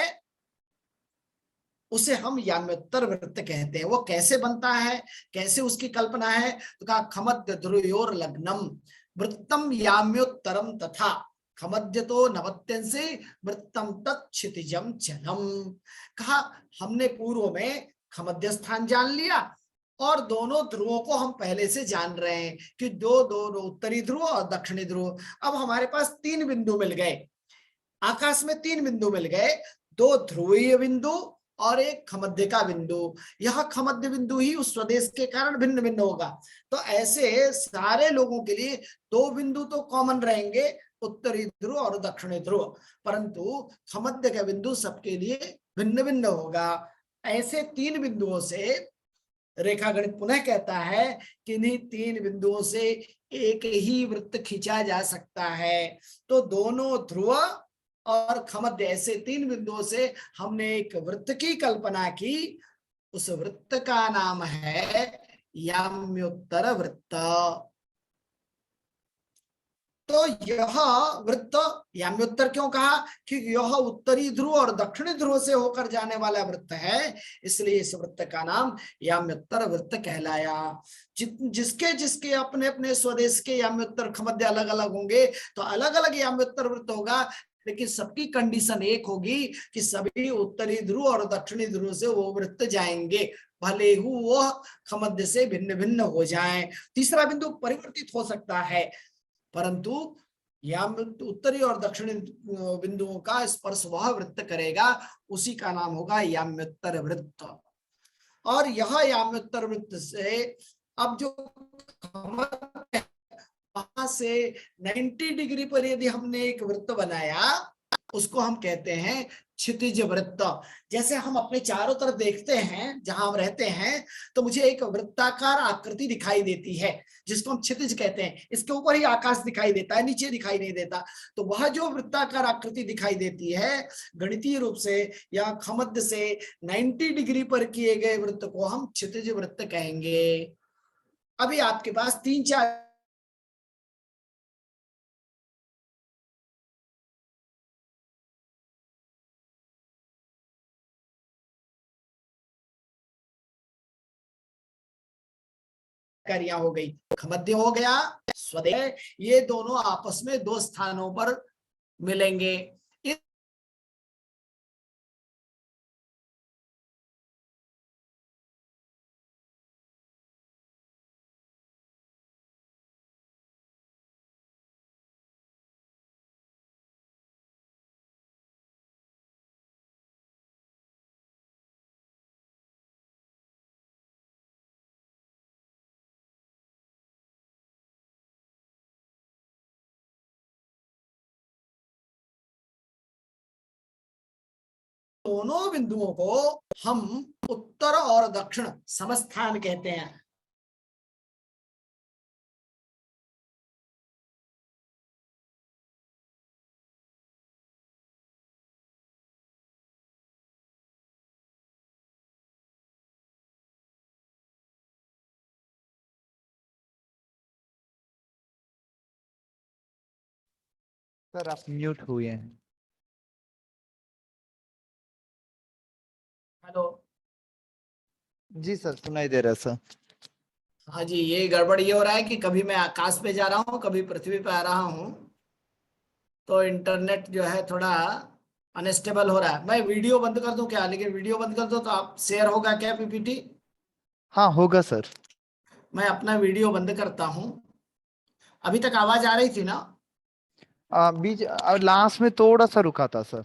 उसे हम याम्योत्तर वृत्त कहते हैं। वो कैसे बनता है, कैसे उसकी कल्पना है? तो कहा खमध्य ध्रुवयोर लग्नम वृत्तम याम्योत्तरम तथा खमध्य तो नवत्यंसे वृत्तम तत्क्षितिजम चलम। कहा हमने पूर्व में खमध्य स्थान जान लिया और दोनों ध्रुवों को हम पहले से जान रहे हैं कि दो उत्तरी ध्रुव और दक्षिणी ध्रुव। अब हमारे पास तीन बिंदु मिल गए, आकाश में तीन बिंदु मिल गए, दो ध्रुवीय बिंदु और एक खमध्य का बिंदु। यह खमध्य बिंदु ही उस स्वदेश के कारण भिन्न भिन्न होगा। तो ऐसे सारे लोगों के लिए दो बिंदु तो कॉमन रहेंगे, उत्तरी ध्रुव और दक्षिणी ध्रुव, परंतु खमध्य का बिंदु सबके लिए भिन्न भिन्न होगा। ऐसे तीन बिंदुओं से रेखा गणित पुनः कहता है कि इन्हीं तीन बिंदुओं से एक ही वृत्त खींचा जा सकता है। तो दोनों ध्रुव और खमध्य ऐसे तीन बिंदुओं से हमने एक वृत्त की कल्पना की। उस वृत्त का नाम है याम्योत्तर वृत्त। तो यह वृत्त याम्योत्तर क्यों कहा? क्योंकि यह उत्तरी ध्रुव और दक्षिणी ध्रुव से होकर जाने वाला वृत्त है, इसलिए इस वृत्त का नाम याम्योत्तर वृत्त कहलाया। जिसके जिसके अपने अपने स्वदेश के याम्योत्तर खमध्य अलग अलग होंगे तो अलग अलग याम्योत्तर वृत्त होगा। लेकिन सबकी कंडीशन एक होगी कि सभी उत्तरी ध्रुव और दक्षिणी ध्रुव से वो वृत्त जाएंगे, भले ही वो खमध्य से भिन्न भिन्न हो जाएं। तीसरा बिंदु परिवर्तित हो सकता है, परंतु उत्तरी और दक्षिणी बिंदुओं का स्पर्श वह वृत्त करेगा, उसी का नाम होगा याम्योत्तर वृत्त। और यह याम्योत्तर वृत्त से अब जो वहां से 90 डिग्री पर यदि हमने एक वृत्त बनाया, उसको हम कहते हैं क्षितिज वृत्त। जैसे हम अपने चारों तरफ देखते हैं, जहां हम रहते हैं, तो मुझे एक वृत्ताकार आकृति दिखाई देती है, जिसको हम क्षितिज कहते हैं। इसके ऊपर ही आकाश दिखाई देता है, नीचे दिखाई नहीं देता। तो वह जो वृत्ताकार आकृति दिखाई देती है, गणितीय रूप से या खमध्य से 90 डिग्री पर किए गए वृत्त को हम क्षितिज वृत्त कहेंगे। अभी आपके पास 3-4 कार्यां हो गई, खमध्य हो गया, स्वदेह, ये दोनों आपस में 2 स्थानों पर मिलेंगे। दोनों बिंदुओं को हम उत्तर और दक्षिण समस्थान कहते हैं। सर आप म्यूट हुए हैं। हेलो, जी सर सुनाई दे रहा है सर। हाँ जी, ये गड़बड़ ये हो रहा है कि कभी मैं आकाश पे जा रहा हूँ, कभी पृथ्वी पे आ रहा हूँ, तो इंटरनेट जो है थोड़ा अनस्टेबल हो रहा है। मैं वीडियो बंद कर दूं क्या? लेकिन वीडियो बंद कर दो तो आप शेयर होगा क्या पीपीटी? हाँ होगा सर। मैं अपना वीडियो बंद करता हूँ। अभी तक आवाज आ रही थी ना? बीच लास्ट में थोड़ा सा रुका था सर।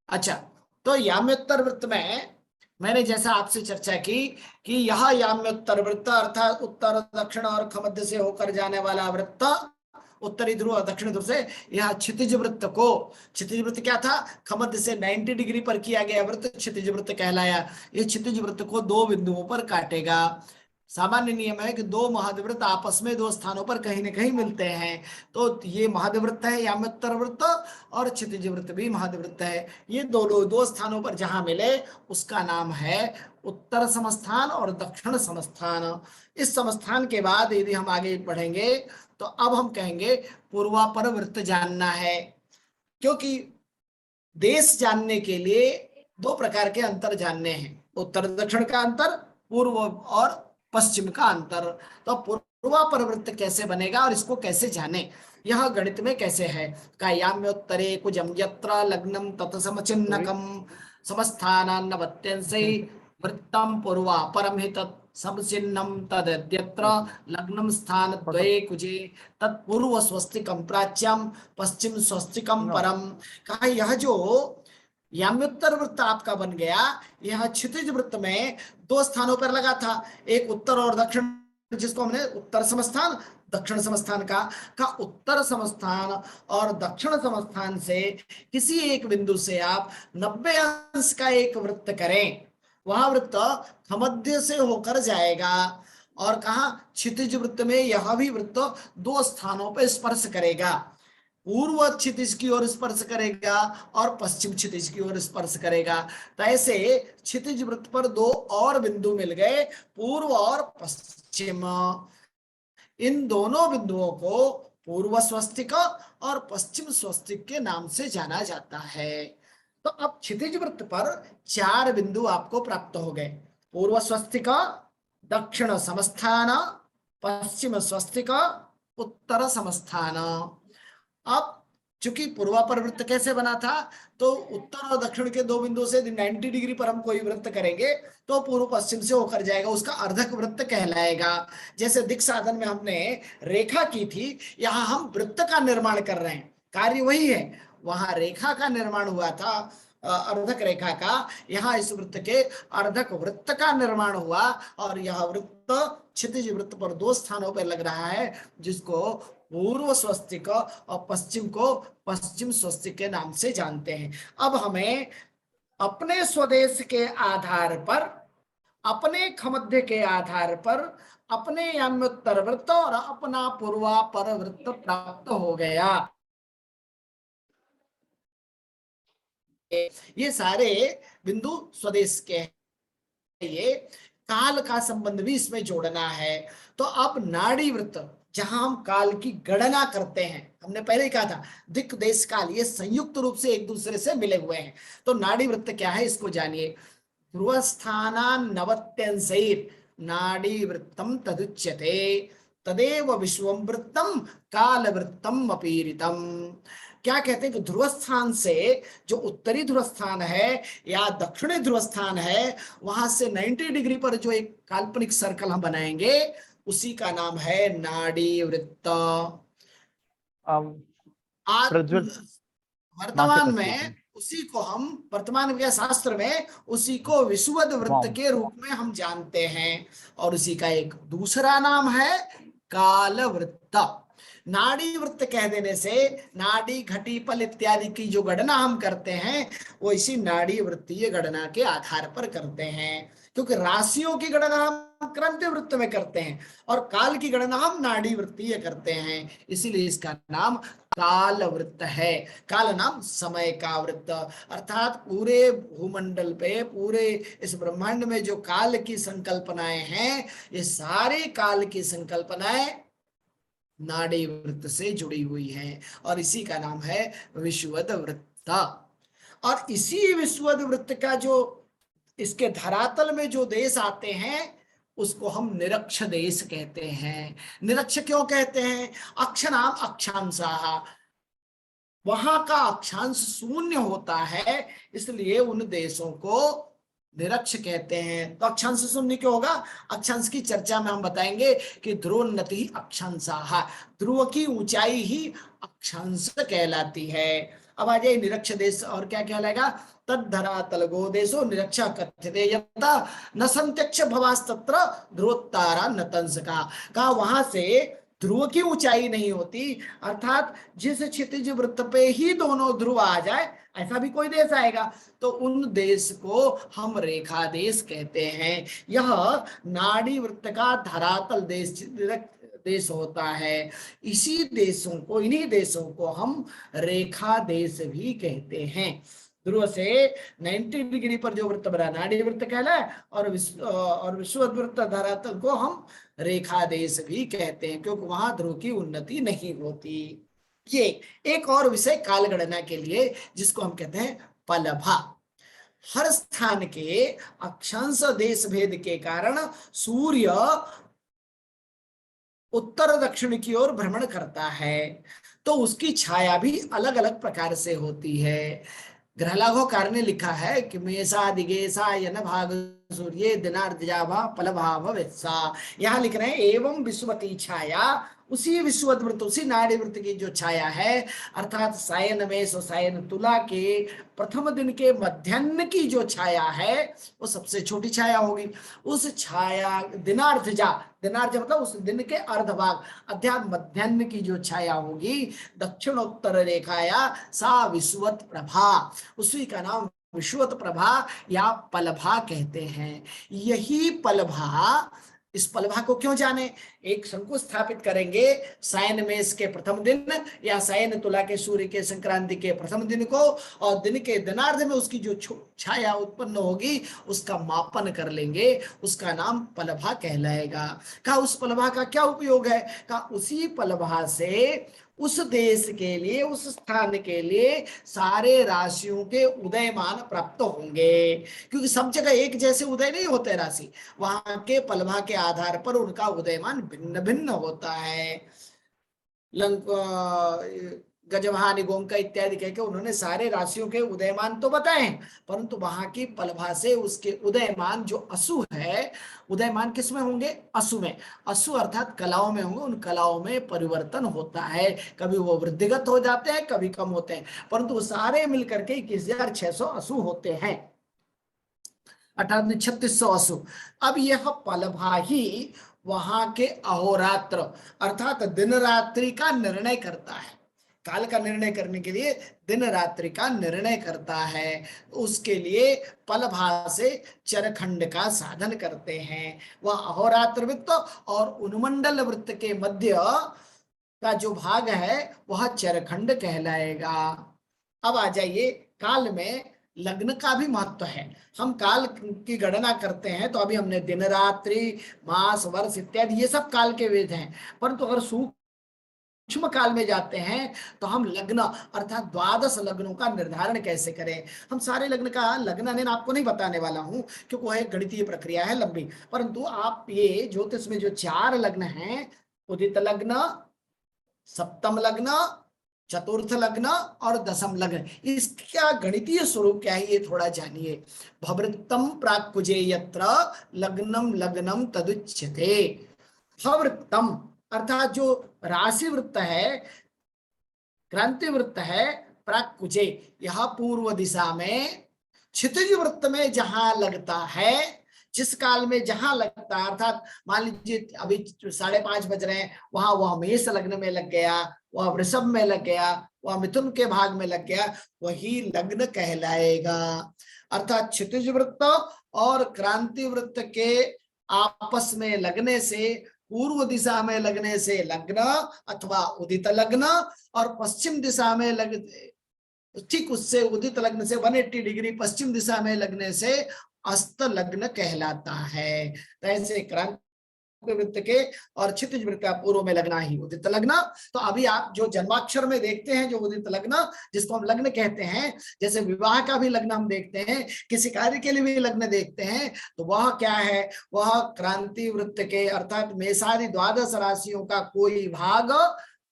अच्छा, तो याम्योत्तर वृत्त में मैंने जैसा आपसे चर्चा की कि यह याम्योत्तर वृत्त अर्थात उत्तर दक्षिण और खमध्य से होकर जाने वाला वृत्त, उत्तरी ध्रुव और दक्षिणी ध्रुव से, यह क्षितिज वृत्त को, क्षितिज वृत्त क्या था? खमध्य से 90 डिग्री पर किया गया वृत्त क्षितिज वृत्त कहलाया। ये क्षितिज वृत्त को 2 बिंदुओं पर काटेगा। सामान्य नियम है कि 2 महाद्वृत्त आपस में 2 स्थानों पर कहीं न कहीं मिलते हैं, तो ये महाद्वृत्त है याम्योत्तर वृत्त, और क्षितिज वृत्त भी महाद्वृत्त है। ये दोनों 2 स्थानों पर जहां मिले, उसका नाम है उत्तर समस्थान और दक्षिण समस्थान। इस समस्थान के बाद यदि हम आगे बढ़ेंगे, तो अब हम कहेंगे पूर्वापर वृत्त जानना है, क्योंकि देश जानने के लिए 2 प्रकार के अंतर जानने हैं, उत्तर दक्षिण का अंतर, पूर्व और पश्चिम का अंतर। तो पूर्वापर वृत्त कैसे बनेगा और इसको कैसे जाने, यह गणित में कैसे है? कायाम्योत्तरे कुजम यत्र लग्नम तत्समचिन्नकम समस्थानान्नवत्यंसै वृत्तम पूर्वापरम हि तत् समचिन्नम तद्यत्र लग्नम स्थान द्वये कुजे तत्पूर्व स्वस्तिकम प्राच्यम पश्चिम स्वस्तिकम परम। कहा यह जो याम्योत्तर वृत्त आपका बन गया, यह क्षितिज वृत्त में 2 स्थानों पर लगा था, एक उत्तर और दक्षिण, जिसको हमने उत्तर समस्थान दक्षिण समस्थान का उत्तर समस्थान और दक्षिण समस्थान से किसी एक बिंदु से आप 90 अंश का एक वृत्त करें, वह वृत्त खमध्य से होकर जाएगा। और कहा क्षितिज वृत्त में यह भी वृत्त 2 स्थानों पर स्पर्श करेगा, पूर्व क्षितिज की ओर स्पर्श करेगा और पश्चिम क्षितिज की ओर स्पर्श करेगा। तो ऐसे क्षितिज वृत्त पर 2 और बिंदु मिल गए, पूर्व और पश्चिम। इन दोनों बिंदुओं को पूर्व स्वस्तिक और पश्चिम स्वस्तिक के नाम से जाना जाता है। तो अब क्षितिज वृत्त पर 4 बिंदु आपको प्राप्त हो गए, पूर्व स्वस्तिक, दक्षिण समस्थान, पश्चिम स्वस्तिक, उत्तर समस्थान। अब चूंकि पूर्वापर वृत्त कैसे बना था, तो उत्तर और दक्षिण के दो बिंदुओं से 90 डिग्री पर हम कोई वृत्त करेंगे तो पूर्व पश्चिम से होकर जाएगा, उसका अर्धक वृत्त कहलाएगा। जैसे दिक् साधन में हमने रेखा की थी, यहाँ हम वृत्त का निर्माण कर रहे हैं, कार्य वही है। वहां रेखा का निर्माण हुआ था, अर्धक रेखा का, यहाँ इस वृत्त के अर्धक वृत्त का निर्माण हुआ। और यह वृत्त क्षितिज वृत्त पर दो स्थानों पर लग रहा है, जिसको पूर्व स्वस्तिक और पश्चिम को पश्चिम स्वस्तिक के नाम से जानते हैं। अब हमें अपने स्वदेश के आधार पर, अपने खमध्य के आधार पर अपने याम्योत्तर वृत्त और अपना पूर्वापर वृत्त प्राप्त हो गया। ये सारे बिंदु स्वदेश के हैं। ये काल का संबंध भी इसमें जोड़ना है। तो अब नाड़ी वृत्त, जहां हम काल की गणना करते हैं, हमने पहले ही कहा था दिक् देश काल ये संयुक्त रूप से एक दूसरे से मिले हुए हैं। तो नाड़ी वृत्त क्या है इसको जानिए। ध्रुवस्थानान् नवत्यंशैर् नाड़ी वृत्तम तदुच्यते तदेव विश्वम वृत्तम काल वृत्तम अपीरितम। क्या कहते हैं कि ध्रुव स्थान से जो उत्तरी ध्रुव स्थान है या दक्षिणी ध्रुव स्थान है, वहां से 90 डिग्री पर जो एक काल्पनिक सर्कल हम बनाएंगे, उसी का नाम है नाड़ी वृत्त। आज प्रज्वल वर्तमान में उसी को हम वर्तमान विज्ञान शास्त्र में उसी को विषुवद वृत्त के रूप में हम जानते हैं, और उसी का एक दूसरा नाम है काल वृत्त। नाड़ी वृत्त कह देने से नाड़ी घटी पल इत्यादि की जो गणना हम करते हैं वो इसी नाड़ी वृत्तीय गणना के आधार पर करते हैं, क्योंकि राशियों की गणना हम क्रांति वृत्त में करते हैं और काल की गणना हम नाड़ी वृत्तीय करते हैं, इसीलिए इसका नाम काल वृत्त है। काल नाम समय का वृत्त, अर्थात पूरे भूमंडल पे, पूरे इस ब्रह्मांड में जो काल की संकल्पनाएं हैं, ये सारे काल की संकल्पनाएं नाड़ी वृत्त से जुड़ी हुई है, और इसी का नाम है विषुवद वृत्त। और इसी विषुवद वृत्त का जो इसके धरातल में जो देश आते हैं उसको हम निरक्ष देश कहते हैं। निरक्ष क्यों कहते हैं? अक्ष नाम अक्षांशः, वहां का अक्षांश शून्य होता है, इसलिए उन देशों को निरक्ष कहते हैं। तो अक्षांश शून्य क्यों होगा? अक्षांश की चर्चा में हम बताएंगे कि ध्रुवोन्नति अक्षांशः, ध्रुव की ऊंचाई ही अक्षांश कहलाती है। अब आ जाए निरक्ष देश, और क्या कहलाएगा? तद्धरातलगो देशो निरक्ष कथ्यते यथा न संत्यक्ष भवास्तत्र ध्रुवोत्तारा नतंसका। कहा वहां से ध्रुव की ऊंचाई नहीं होती, अर्थात जिस क्षितिज वृत्त पे ही दोनों ध्रुव आ जाए ऐसा भी कोई देश आएगा तो उन देश को हम रेखा देश कहते हैं। यह नाड़ी वृत्त का धरातल देश होता है। इसी देशों को, इन्हीं देशों को हम रेखा देश भी कहते हैं। ध्रुव से 90 डिग्री पर जो वृत्त बना नाड़ी वृत्त कहलाए, और विषुवद वृत्त धरातल को हम रेखा देश भी कहते हैं, क्योंकि वहां ध्रुव की उन्नति नहीं होती। ये एक और विषय काल गणना के लिए, जिसको हम कहते हैं पलभा। हर स्थान के अक्षांश देश भेद के कारण सूर्य उत्तर दक्षिण की ओर भ्रमण करता है, तो उसकी छाया भी अलग अलग प्रकार से होती है। ग्रहलाघवकार ने लिखा है कि मेषा दिगेशा यन भाग सूर्य दिनार्धजाभा पलभाव वेत्सा। यहाँ लिख रहे हैं एवं विषुवती छाया, उसी विषुवद वृत्त, उसी नाड़ी वृत्त की जो छाया है, अर्थात सायन मेष और सायन तुला के प्रथम दिन के मध्याह्न की जो छाया है वो सबसे छोटी छाया होगी। उस छाया दिनार्धजा, दिनार्ध मतलब उस दिन के अर्धभाग, अर्थात मध्याह्न की जो छाया होगी दक्षिणोत्तर रेखाया सा विषुवत प्रभा, उसी का नाम विषुवत प्रभा या पलभा कहते हैं। यही पलभा, इस पलभा को क्यों जाने? एक शंकु स्थापित करेंगे सायन मेष के प्रथम दिन या सायन तुला के सूर्य के संक्रांति के प्रथम दिन को, और दिन के दिनार्ध में उसकी जो छाया उत्पन्न होगी उसका मापन कर लेंगे, उसका नाम पलभा कहलाएगा। कहा उस पलभा का क्या उपयोग है? कहा उसी पलभा से उस देश के लिए, उस स्थान के लिए सारे राशियों के उदयमान प्राप्त होंगे, क्योंकि सब जगह एक जैसे उदय नहीं होते राशि, वहां के पलभा के आधार पर उनका उदयमान भिन्न भिन्न होता है। गजमहा निगोंका इत्यादि कह के उन्होंने सारे राशियों के उदयमान तो बताए हैं, परंतु वहां की पलभा से उसके उदयमान जो असु है, उदयमान किस में होंगे? असु में। असु अर्थात कलाओं में होंगे, उन कलाओं में परिवर्तन होता है, कभी वो वृद्धिगत हो जाते हैं, कभी कम होते हैं, परंतु वो सारे मिलकर के 21,600 असु होते हैं, अर्थात 3600 असु। अब यह पलभा ही वहां के अहोरात्र अर्थात दिन रात्रि का निर्णय करता है। काल का निर्णय करने के लिए दिन रात्रि का निर्णय करता है, उसके लिए पलभा से चरखंड का साधन करते हैं। वह अहोरात्र वृत्त और उन्मंडल वृत्त के मध्य का जो भाग है वह चरखंड कहलाएगा। अब आ जाइए, काल में लग्न का भी महत्व है। हम काल की गणना करते हैं तो अभी हमने दिन रात्रि मास वर्ष इत्यादि ये सब काल के वेद हैं, परंतु अगर सूक्ष्म काल में जाते हैं तो हम लग्न अर्थात 12 लग्नों का निर्धारण कैसे करें। हम सारे लग्न का लग्न आपको नहीं बताने वाला हूं क्योंकि वह एक गणितीय प्रक्रिया है लंबी, परंतु आप ये ज्योतिष में जो 4 लग्न हैं, उदित लग्न, सप्तम लग्न, चतुर्थ लग्न और दशम लग्न, इसका गणितीय स्वरूप क्या है ये थोड़ा जानिए। भवृत्तम प्राकुजे यत्र लग्नम लग्नम तदुच्यते। भवृत्तम अर्थात जो राशि वृत्त है, क्रांति वृत्त है, प्राकुजे यह पूर्व दिशा में, क्षितिज वृत्त में जहां लगता है, जिस काल में जहां लगता है, अर्थात मान लीजिए अभी 5:30 बज रहे हैं, वहां वह मेष लग्न में लग गया, वह वृषभ में लग गया, वह मिथुन के भाग में लग गया, वही लग्न कहलाएगा। अर्थात क्षितिज वृत्त और क्रांति वृत्त के आपस में लगने से, पूर्व दिशा में लगने से लग्न अथवा उदित लग्न, और पश्चिम दिशा में ठीक उससे उदित लग्न से 180 डिग्री पश्चिम दिशा में लगने से अस्त लग्न कहलाता है। तो ऐसे क्रांति वृत्त के और क्षितिज वृत्त का पूर्व में लगना ही उदित लग्न। तो अभी आप जो जन्माक्षर में देखते हैं जो उदित लग्न, जिसको हम लग्न कहते हैं, जैसे विवाह का भी लग्न हम देखते हैं, किसी कार्य के लिए भी लग्न देखते हैं, तो वह क्या है? वह क्रांति वृत्त के अर्थात मेषादि 12 राशियों का कोई भाग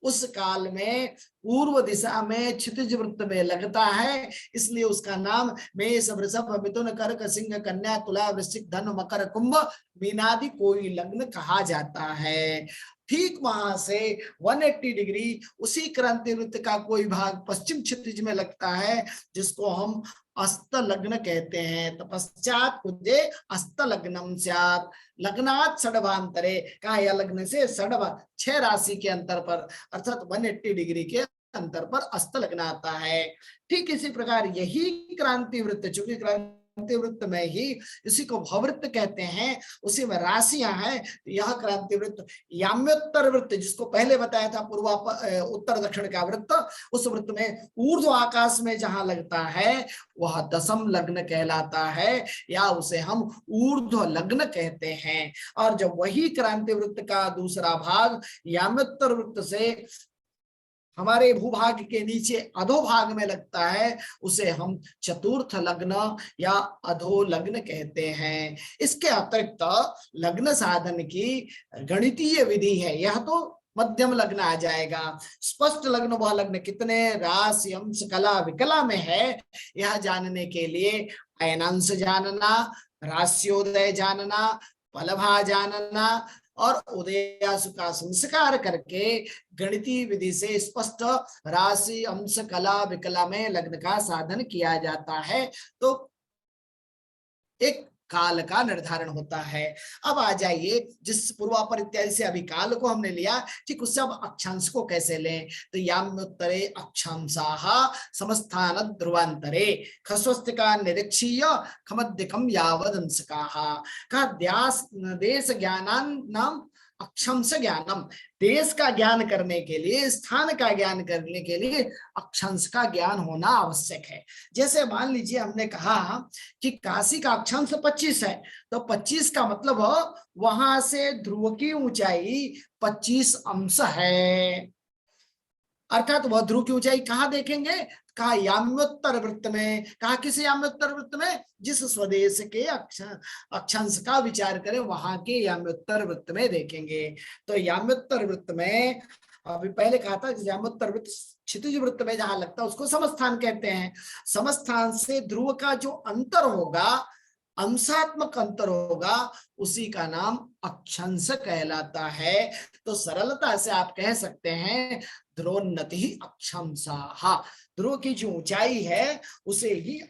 उस काल में पूर्व दिशा में क्षितिज वृत्त में लगता है, इसलिए उसका नाम मेष वृषभ मिथुन कर्क सिंह कन्या तुला वृश्चिक धनु मकर कुंभ मीनादि कोई लग्न कहा जाता है। ठीक वहां से 180 डिग्री उसी क्रांति वृत्त का कोई भाग पश्चिम क्षितिज में लगता है, जिसको हम अस्त लग्न कहते हैं। तो पश्चात कुजे अस्त लग्नम स्यात् लग्नात् षडभांतरे, कहा यह लग्न से 6 राशि के अंतर पर अर्थात 180 डिग्री के अंतर पर अस्त लग्न आता है। ठीक इसी प्रकार यही क्रांति वृत्त, चूंकि क्रांति वृत्त में ही इसी को भववृत्त कहते हैं, उसी में राशियां हैं, यह क्रांति वृत्त याम्योत्तर वृत्त जिसको पहले बताया था पूर्व उत्तर दक्षिण का वृत्त, उस वृत्त में ऊर्ध्व आकाश में जहां लगता है वह दशम लग्न कहलाता है, या उसे हम ऊर्ध्व लग्न कहते हैं। और जब वही क्रांति वृत्त का दूसरा भाग याम्योत्तर वृत्त से हमारे भूभाग के नीचे अधोभाग में लगता है, उसे हम चतुर्थ लग्न या अधो लग्न कहते हैं। इसके अतिरिक्त लग्न साधन की गणितीय विधि है, यह तो मध्यम लग्न आ जाएगा। स्पष्ट लग्न वह लग्न कितने राशि अंश कला विकला में है, यह जानने के लिए अयनांश जानना, राशियोदय जानना, पलभा जानना और उदयासु का संस्कार करके गणितीय विधि से स्पष्ट राशि अंश कला विकला में लग्न का साधन किया जाता है, तो एक काल का निर्धारण होता है। अब आ जाइए, जिस पूर्वापर इत्यादि से अभी काल को हमने लिया, ठीक उससे अब अक्षांश को कैसे लें? तो याम्योत्तरे अक्षांशाः समस्थान ध्रुवांतरे खस्वस्तिका निरीक्षीय खमद्दिकम यावदंशकाः। कहा देश ज्ञानानाम अक्षांश ज्ञानम, देश का ज्ञान करने के लिए, स्थान का ज्ञान करने के लिए अक्षांश का ज्ञान होना आवश्यक है। जैसे मान लीजिए हमने कहा कि काशी का अक्षांश 25 है, तो 25 का मतलब वहां से ध्रुव की ऊंचाई 25 अंश है, अर्थात वह ध्रुव की ऊंचाई कहाँ देखेंगे? कहा याम्योत्तर वृत्त में। कहा किस याम्योत्तर वृत्त में? जिस स्वदेश के अक्षांश का विचार करें वहां के याम्योत्तर वृत्त में देखेंगे। तो याम्योत्तर वृत्त में अभी पहले कहा था ज्यामोत्तर वृत्त क्षितिज वृत्त में जहां लगता है उसको समस्थान कहते हैं। समस्थान से ध्रुव का जो अंतर होगा, अंशात्मक अंतर होगा, उसी का नाम अक्षांश कहलाता है। तो सरलता से आप कह सकते हैं ध्रुवोन्नति अक्षांशः, ध्रुव की जो ऊंचाई है उसे ही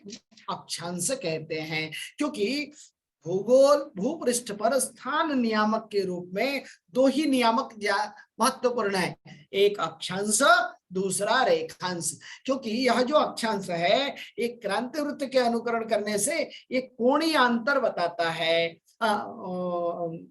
अक्षांश कहते हैं। क्योंकि भूगोल भूपृष्ठ पर स्थान नियामक के रूप में दो ही नियामक महत्वपूर्ण है, एक अक्षांश, दूसरा रेखांश। क्योंकि यह जो अक्षांश है एक क्रांति वृत्त के अनुकरण करने से एक कोणीय अंतर बताता है।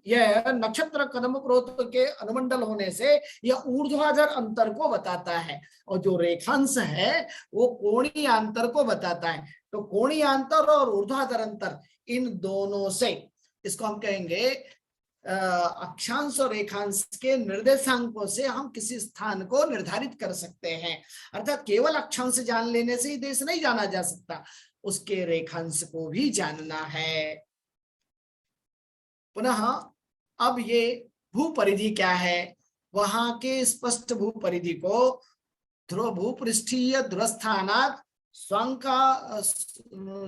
यह नक्षत्र कदम प्रोत के अनुमंडल होने से यह ऊर्ध्वाधर अंतर को बताता है, और जो रेखांश है वो कोणीय अंतर को बताता है। तो कोणीय अंतर और ऊर्ध्वाधर अंतर, इन दोनों से इसको हम कहेंगे अक्षांश और रेखांश के निर्देशांकों से हम किसी स्थान को निर्धारित कर सकते हैं। अर्थात केवल अक्षांश जान लेने से ही देश नहीं जाना जा सकता, उसके रेखांश को भी जानना है। पुनः अब ये भू परिधि क्या है, वहां के स्पष्ट भू परिधि को ध्रुव भूपृष्ठीय ध्रुवस्थानात्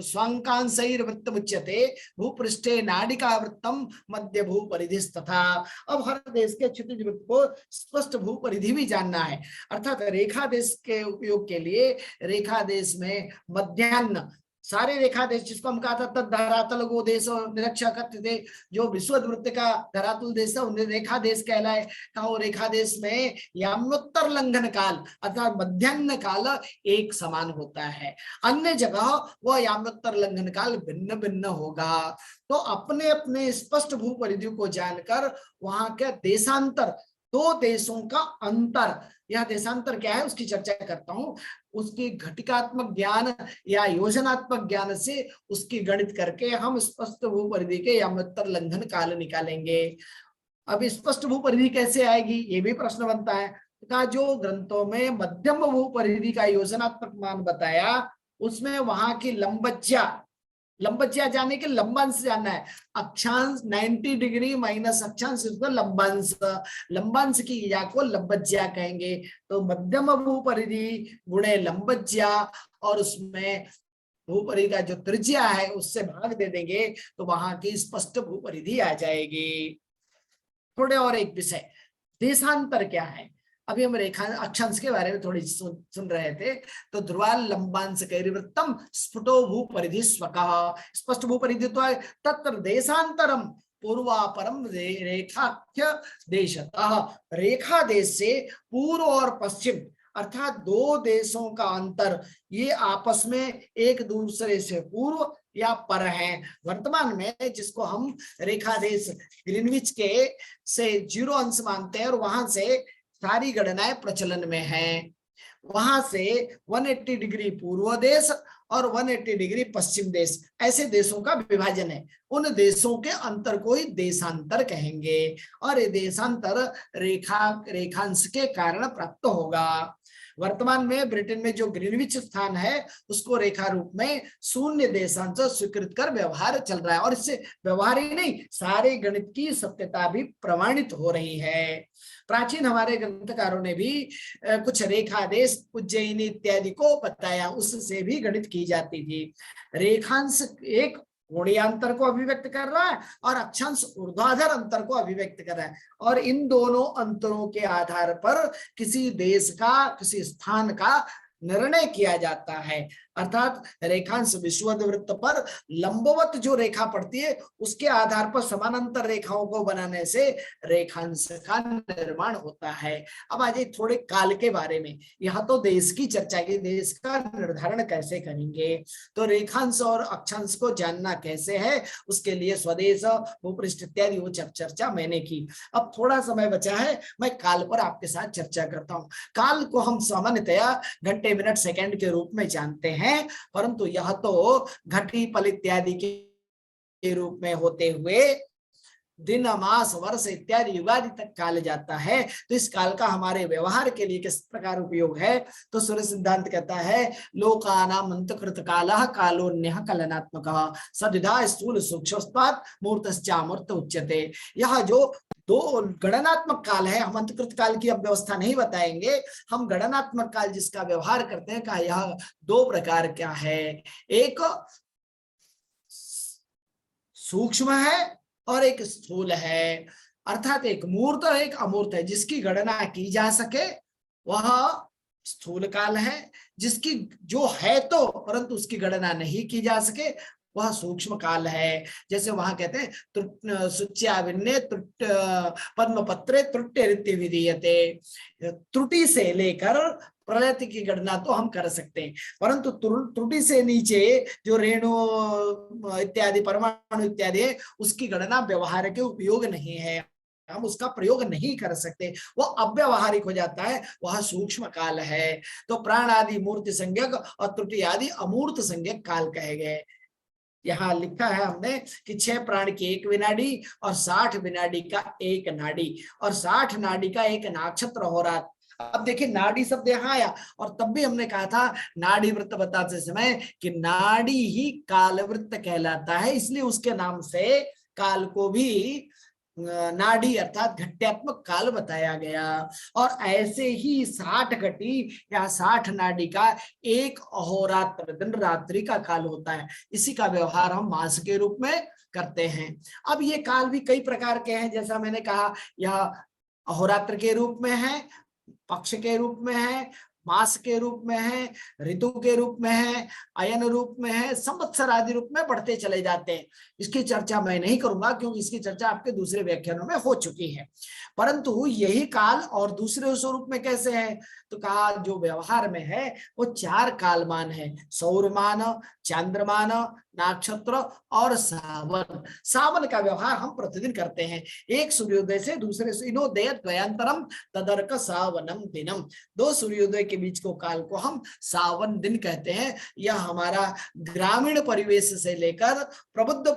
स्वांकांशैर्वृत्तम् उच्यते, भूपृष्ठे नाडिका वृत्तम मध्य भू परिधिस्तथा। अब हर देश के क्षितिज वृत्त को स्पष्ट भू परिधि भी जानना है। अर्थात रेखा देश के उपयोग के लिए रेखा देश में मध्याह्न सारे रेखा देश, जिसको हम कहा था तद धरातल गो देश और निरक्षा करते थे, जो विश्व वृत्त का धरातल देश है उन्हें रेखा देश कहलाए। कहा रेखा देश में याम्योत्तर लंघन काल अर्थात मध्याह्न काल एक समान होता है, अन्य जगह वह याम्योत्तर लंघन काल भिन्न भिन्न होगा। तो अपने अपने स्पष्ट भू परिधि को जानकर वहां के देशांतर, दो देशों का अंतर, यह देशांतर क्या है उसकी चर्चा करता हूं। उसकी घटिकात्मक ज्ञान या योजनात्मक ज्ञान से उसकी गणित करके हम स्पष्ट भू परिधि के याम्योत्तर लंघन काल निकालेंगे। अब स्पष्ट भू परिधि कैसे आएगी ये भी प्रश्न बनता है। का जो ग्रंथों में मध्यम भू परिधि का योजनात्मक मान बताया उसमें वहां की लंबज्या जाने के लंबांश जानना है। अक्षांश 90 डिग्री माइनस अक्षांश इसको लंबांश, लंबांश की इजा को लंबज्या कहेंगे। तो मध्यम भू परिधि गुणे लंबज्या और उसमें भू परिधि का जो त्रिज्या है उससे भाग दे देंगे तो वहां की स्पष्ट भू परिधि आ जाएगी। थोड़े और एक विषय, देशांतर क्या है। अभी हम रेखा अक्षांश के बारे में थोड़ी सुन रहे थे। तो ध्रुवाल लंबांश कैर्वृत्तम स्फुटो भू परिधि स्वकः, स्पष्ट भू परिधि तो है तत्र देशांतरम पूर्वापरम रेखाख्य देशतः, रेखा देश से पूर्व और पश्चिम अर्थात दो देशों का अंतर ये आपस में एक दूसरे से पूर्व या पर है। वर्तमान में जिसको हम रेखा देश ग्रीनविच के से 0 अंश मानते हैं और वहां से सारी गणनाएं प्रचलन में हैं, वहां से 180 डिग्री पूर्व देश और 180 डिग्री पश्चिम देश, ऐसे देशों का विभाजन है। उन देशों के अंतर को ही देशांतर कहेंगे और ये देशांतर रेखांश के कारण प्राप्त होगा। वर्तमान में ब्रिटेन में जो ग्रीनविच स्थान है उसको रेखा रूप में शून्य देशांश स्वीकृत कर व्यवहार चल रहा है और इससे व्यवहार ही नहीं सारे गणित की सत्यता भी प्रमाणित हो रही है। प्राचीन हमारे ग्रंथकारों ने भी कुछ रेखा देश उज्जैनी इत्यादि को बताया, उससे भी गणित की जाती थी। रेखांश एक कोणीय अंतर को अभिव्यक्त कर रहा है और अक्षांश ऊर्ध्वाधर अंतर को अभिव्यक्त कर रहा है और इन दोनों अंतरों के आधार पर किसी देश का किसी स्थान का निर्णय किया जाता है। अर्थात रेखांश विषुवत वृत्त पर लंबवत जो रेखा पड़ती है उसके आधार पर समानांतर रेखाओं को बनाने से रेखांश का निर्माण होता है। अब आज थोड़े काल के बारे में, यह तो देश की चर्चा की, देश का निर्धारण कैसे करेंगे। तो रेखांश और अक्षांश को जानना कैसे है उसके लिए स्वदेश भूपृष्ठ इत्यादि वो चर्चा मैंने की। अब थोड़ा समय बचा है, मैं काल पर आपके साथ चर्चा करता हूँ। काल को हम सामान्यतया घंटे मिनट सेकंड के रूप में जानते हैं, परंतु यह तो घटी पल इत्यादि के रूप में होते हुए दिन मास वर्ष इत्यादि युगादि तक काल जाता है। तो इस काल का हमारे व्यवहार के लिए किस प्रकार उपयोग है। तो सूर्य सिद्धांत कहता है लोकानाम अंतकृत कालः कालोन्यः कलनात्मकः सद्विधा स्थूल सूक्ष्मत्वात् मूर्तश्चामूर्त उच्यते। यह जो दो गणनात्मक काल है, हम अंतकृत काल की अब व्यवस्था नहीं बताएंगे, हम गणनात्मक काल जिसका व्यवहार करते हैं, का यह दो प्रकार क्या है, एक सूक्ष्म है और एक स्थूल है, अर्थात एक मूर्त और एक अमूर्त है। जिसकी गणना की जा सके वह स्थूल काल है, जिसकी जो है तो परंतु उसकी गणना नहीं की जा सके वह सूक्ष्म काल है। जैसे वहां कहते हैं सुच्याविन्ने पद्मपत्रे त्रुट्य विधीयते, त्रुटि से लेकर प्रलय की गणना तो हम कर सकते हैं, परंतु त्रुटि से नीचे जो रेणु इत्यादि परमाणु इत्यादि है उसकी गणना व्यवहार के उपयोग नहीं है, हम उसका प्रयोग नहीं कर सकते, वो अव्यवहारिक हो जाता है, वह सूक्ष्म काल है। तो प्राण आदि मूर्ति संज्ञक और त्रुटि आदि अमूर्त संज्ञक काल कहे गए। यहाँ लिखा है हमने कि 6 प्राण की 1 विनाडी और 60 विनाडी का 1 नाड़ी और 60 नाड़ी का 1 नक्षत्र हो रहा। अब देखिए नाड़ी शब्द यहाँ आया और तब भी हमने कहा था नाड़ी वृत्त बताते समय कि नाड़ी ही काल वृत्त कहलाता है, इसलिए उसके नाम से काल को भी नाड़ी अर्थात घट्यात्मक काल बताया गया। और ऐसे ही 60 घटी या 60 नाड़ी का 1 अहोरात्र दिन रात्रि का काल होता है, इसी का व्यवहार हम मास के रूप में करते हैं। अब ये काल भी कई प्रकार के हैं, जैसा मैंने कहा यह अहोरात्र के रूप में है, पक्ष के रूप में है, मास के रूप में है, ऋतु के रूप में है, अयन रूप में है, संवत्सर आदि रूप में बढ़ते चले जाते हैं। इसकी चर्चा मैं नहीं करूंगा क्योंकि इसकी चर्चा आपके दूसरे व्याख्यानों में हो चुकी है। परंतु यही काल और दूसरे स्वरूप में कैसे है, तो कहा जो व्यवहार में है वो 4 कालमान है, सौरमान, चांद्रमान, नक्षत्र और सावन। सावन का व्यवहार हम प्रतिदिन करते हैं, एक सूर्योदय से दूसरे सूर्योदय द्वयांतरम तदर्क सावनम दिनम, 2 सूर्योदय के बीच को काल को हम सावन दिन कहते हैं। यह हमारा ग्रामीण परिवेश से लेकर प्रबुद्ध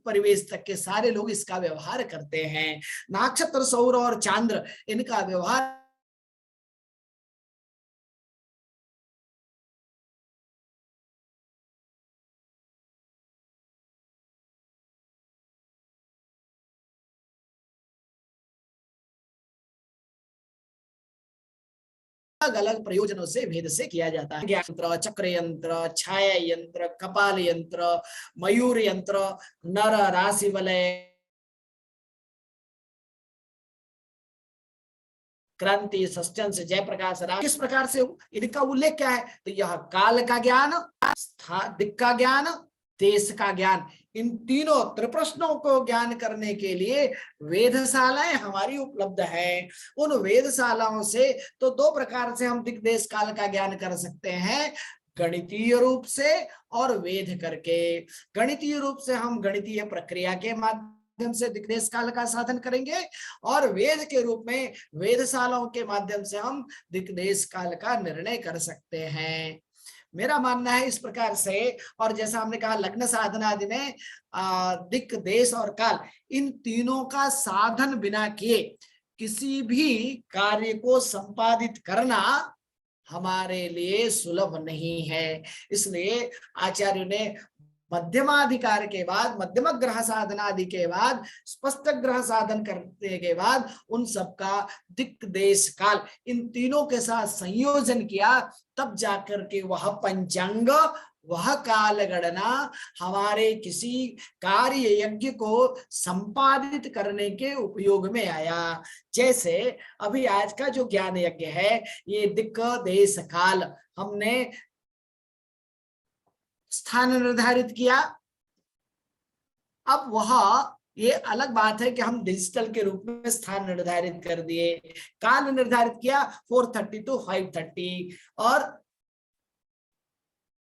परिवेश तक के सारे लोग इसका व्यवहार करते हैं। नक्षत्र, सौर और चांद्र इनका व्यवहार अलग अलग प्रयोजनों से भेद से किया जाता है। यंत्र, चक्र यंत्र, छाया यंत्र, कपाल यंत्र, मयूर यंत्र, नर राशि वलय, क्रांति, सस्टेंस, जयप्रकाश, किस प्रकार से इनका उल्लेख क्या है, तो यह काल का ज्ञान, दिक् का ज्ञान, देश का ज्ञान, इन तीनों त्रिप्रश्नों को ज्ञान करने के लिए वेधशालाएं हमारी उपलब्ध है। उन वेधशालाओं से तो 2 प्रकार से हम दिक् देश काल का ज्ञान कर सकते हैं, गणितीय रूप से और वेध करके। गणितीय रूप से हम गणितीय प्रक्रिया के माध्यम से दिक् देश काल का साधन करेंगे और वेद के रूप में वेधशालाओं के माध्यम से हम दिक् देश काल का निर्णय कर सकते हैं। मेरा मानना है इस प्रकार से। और जैसा हमने कहा लग्न साधना आदि में दिक् देश और काल इन तीनों का साधन बिना किए किसी भी कार्य को संपादित करना हमारे लिए सुलभ नहीं है। इसलिए आचार्य ने मध्यमाधिकार के बाद, मध्यम ग्रह साधन आदि के बाद, स्पष्ट ग्रह साधन करने के बाद उन सबका दिक् देश काल इन तीनों के साथ संयोजन किया, तब जाकर के वह पंचांग, वह काल गणना हमारे किसी कार्य यज्ञ को संपादित करने के उपयोग में आया। जैसे अभी आज का जो ज्ञान यज्ञ है, ये दिक् देश काल हमने स्थान निर्धारित किया। अब वह ये अलग बात है कि हम डिजिटल के रूप में स्थान निर्धारित कर दिए, काल निर्धारित किया 4:30 to 5:30 और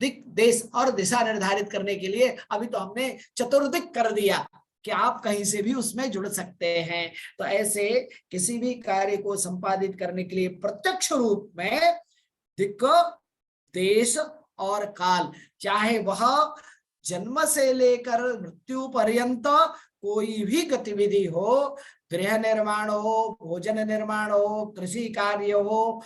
दिक् देश और दिशा निर्धारित करने के लिए अभी तो हमने चतुर्दिक कर दिया कि आप कहीं से भी उसमें जुड़ सकते हैं। तो ऐसे किसी भी कार्य को संपादित करने के लिए प्रत्यक्ष रूप में दिक्, देश और काल, चाहे वह जन्म से लेकर मृत्यु पर्यंत कोई भी गतिविधि हो, गृह निर्माण हो, भोजन निर्माण हो, कृषि कार्य हो,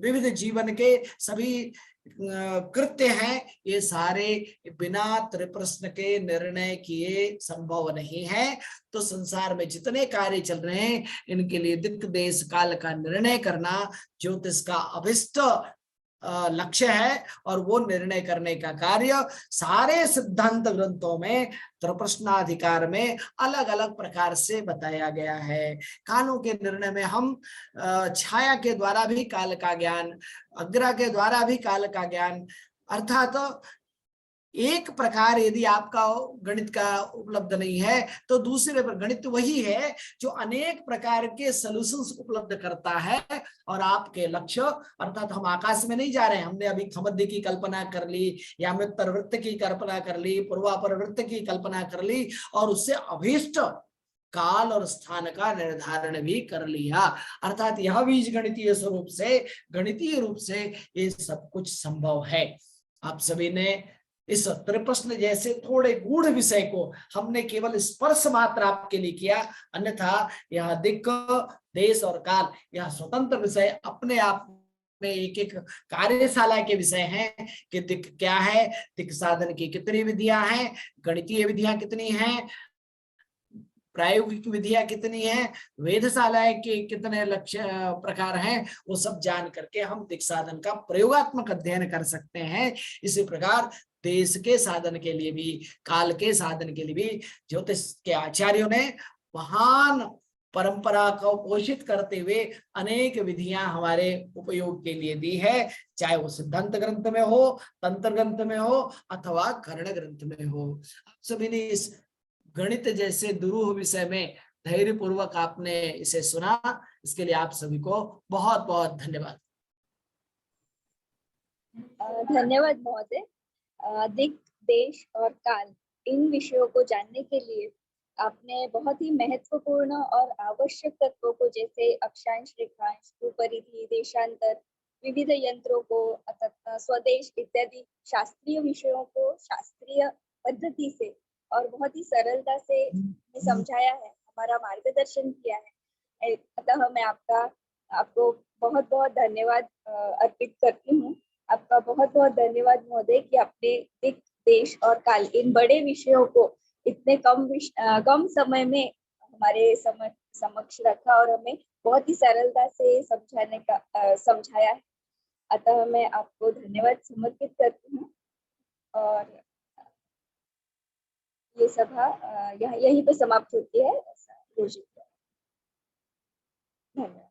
विविध जीवन के सभी कृत्य हैं, ये सारे बिना त्रिप्रश्न के निर्णय किए संभव नहीं है। तो संसार में जितने कार्य चल रहे हैं, इनके लिए दिक् देश काल का निर्णय करना ज्योतिष का अभिष्ट लक्ष्य है। और वो निर्णय करने का कार्य सारे सिद्धांत ग्रंथों में त्रिप्रश्नाधिकार में अलग अलग प्रकार से बताया गया है। कालों के निर्णय में हम छाया के द्वारा भी काल का ज्ञान, अग्रह के द्वारा भी काल का ज्ञान, अर्थात एक प्रकार यदि आपका गणित का उपलब्ध नहीं है तो दूसरे पर गणित वही है जो अनेक प्रकार के सॉल्यूशंस उपलब्ध करता है। और आपके लक्ष्य, अर्थात हम आकाश में नहीं जा रहे हैं, हमने अभी खमद्य की कल्पना कर ली या उत्तर वृत्त की कल्पना कर ली, पूर्वापर वृत्त की कल्पना कर ली और उससे अभीष्ट काल और स्थान का निर्धारण भी कर लिया। अर्थात यह बीज गणितीय स्वरूप से, गणितीय रूप से ये सब कुछ संभव है। आप सभी ने इस त्रिप्रश्न जैसे थोड़े गूढ़ विषय को हमने केवल स्पर्श मात्र आपके लिए किया, अन्यथा यह दिक्, देश और काल यह स्वतंत्र विषय अपने आप में एक एक कार्यशाला के विषय हैं कि दिक् क्या है, दिक् साधन की कितनी विधियां हैं, गणितीय विधियां कितनी हैं, प्रायोगिक विधियां कितनी है, वेधशालाएं के कितने लक्ष्य प्रकार हैं, वो सब जान करके हम दिक् साधन का प्रयोगात्मक अध्ययन कर सकते हैं। इसी प्रकार देश के साधन के लिए भी, काल के साधन के लिए भी ज्योतिष के आचार्यों ने महान परंपरा को पोषित करते हुए अनेक विधियां हमारे उपयोग के लिए दी है, चाहे वो सिद्धांत ग्रंथ में हो, तंत्र ग्रंथ में हो अथवा कर्ण ग्रंथ में हो। सभी ने इस गणित जैसे दुरूह विषय में धैर्य पूर्वक आपने इसे सुना, इसके लिए आप सभी को बहुत बहुत धन्यवाद। धन्यवाद महोदय। दिक्, देश और काल इन विषयों को जानने के लिए आपने बहुत ही महत्वपूर्ण और आवश्यक तत्वों को, जैसे अक्षांश, रेखांश, भूपरिधि, देशांतर, विविध यंत्रों को अथवा स्वदेश इत्यादि शास्त्रीय विषयों को शास्त्रीय पद्धति से और बहुत ही सरलता से समझाया है, हमारा मार्गदर्शन किया है। अतः मैं आपको बहुत बहुत धन्यवाद अर्पित करती हूँ। आपका बहुत बहुत धन्यवाद महोदय कि आपने दिक्, देश और काल इन बड़े विषयों को इतने कम समय में हमारे समक्ष रखा और हमें बहुत ही सरलता से समझाया है। अतः मैं आपको धन्यवाद समर्पित करती हूँ और ये सभा यहीं पे समाप्त होती है, ऐसा घोषित है। धन्यवाद।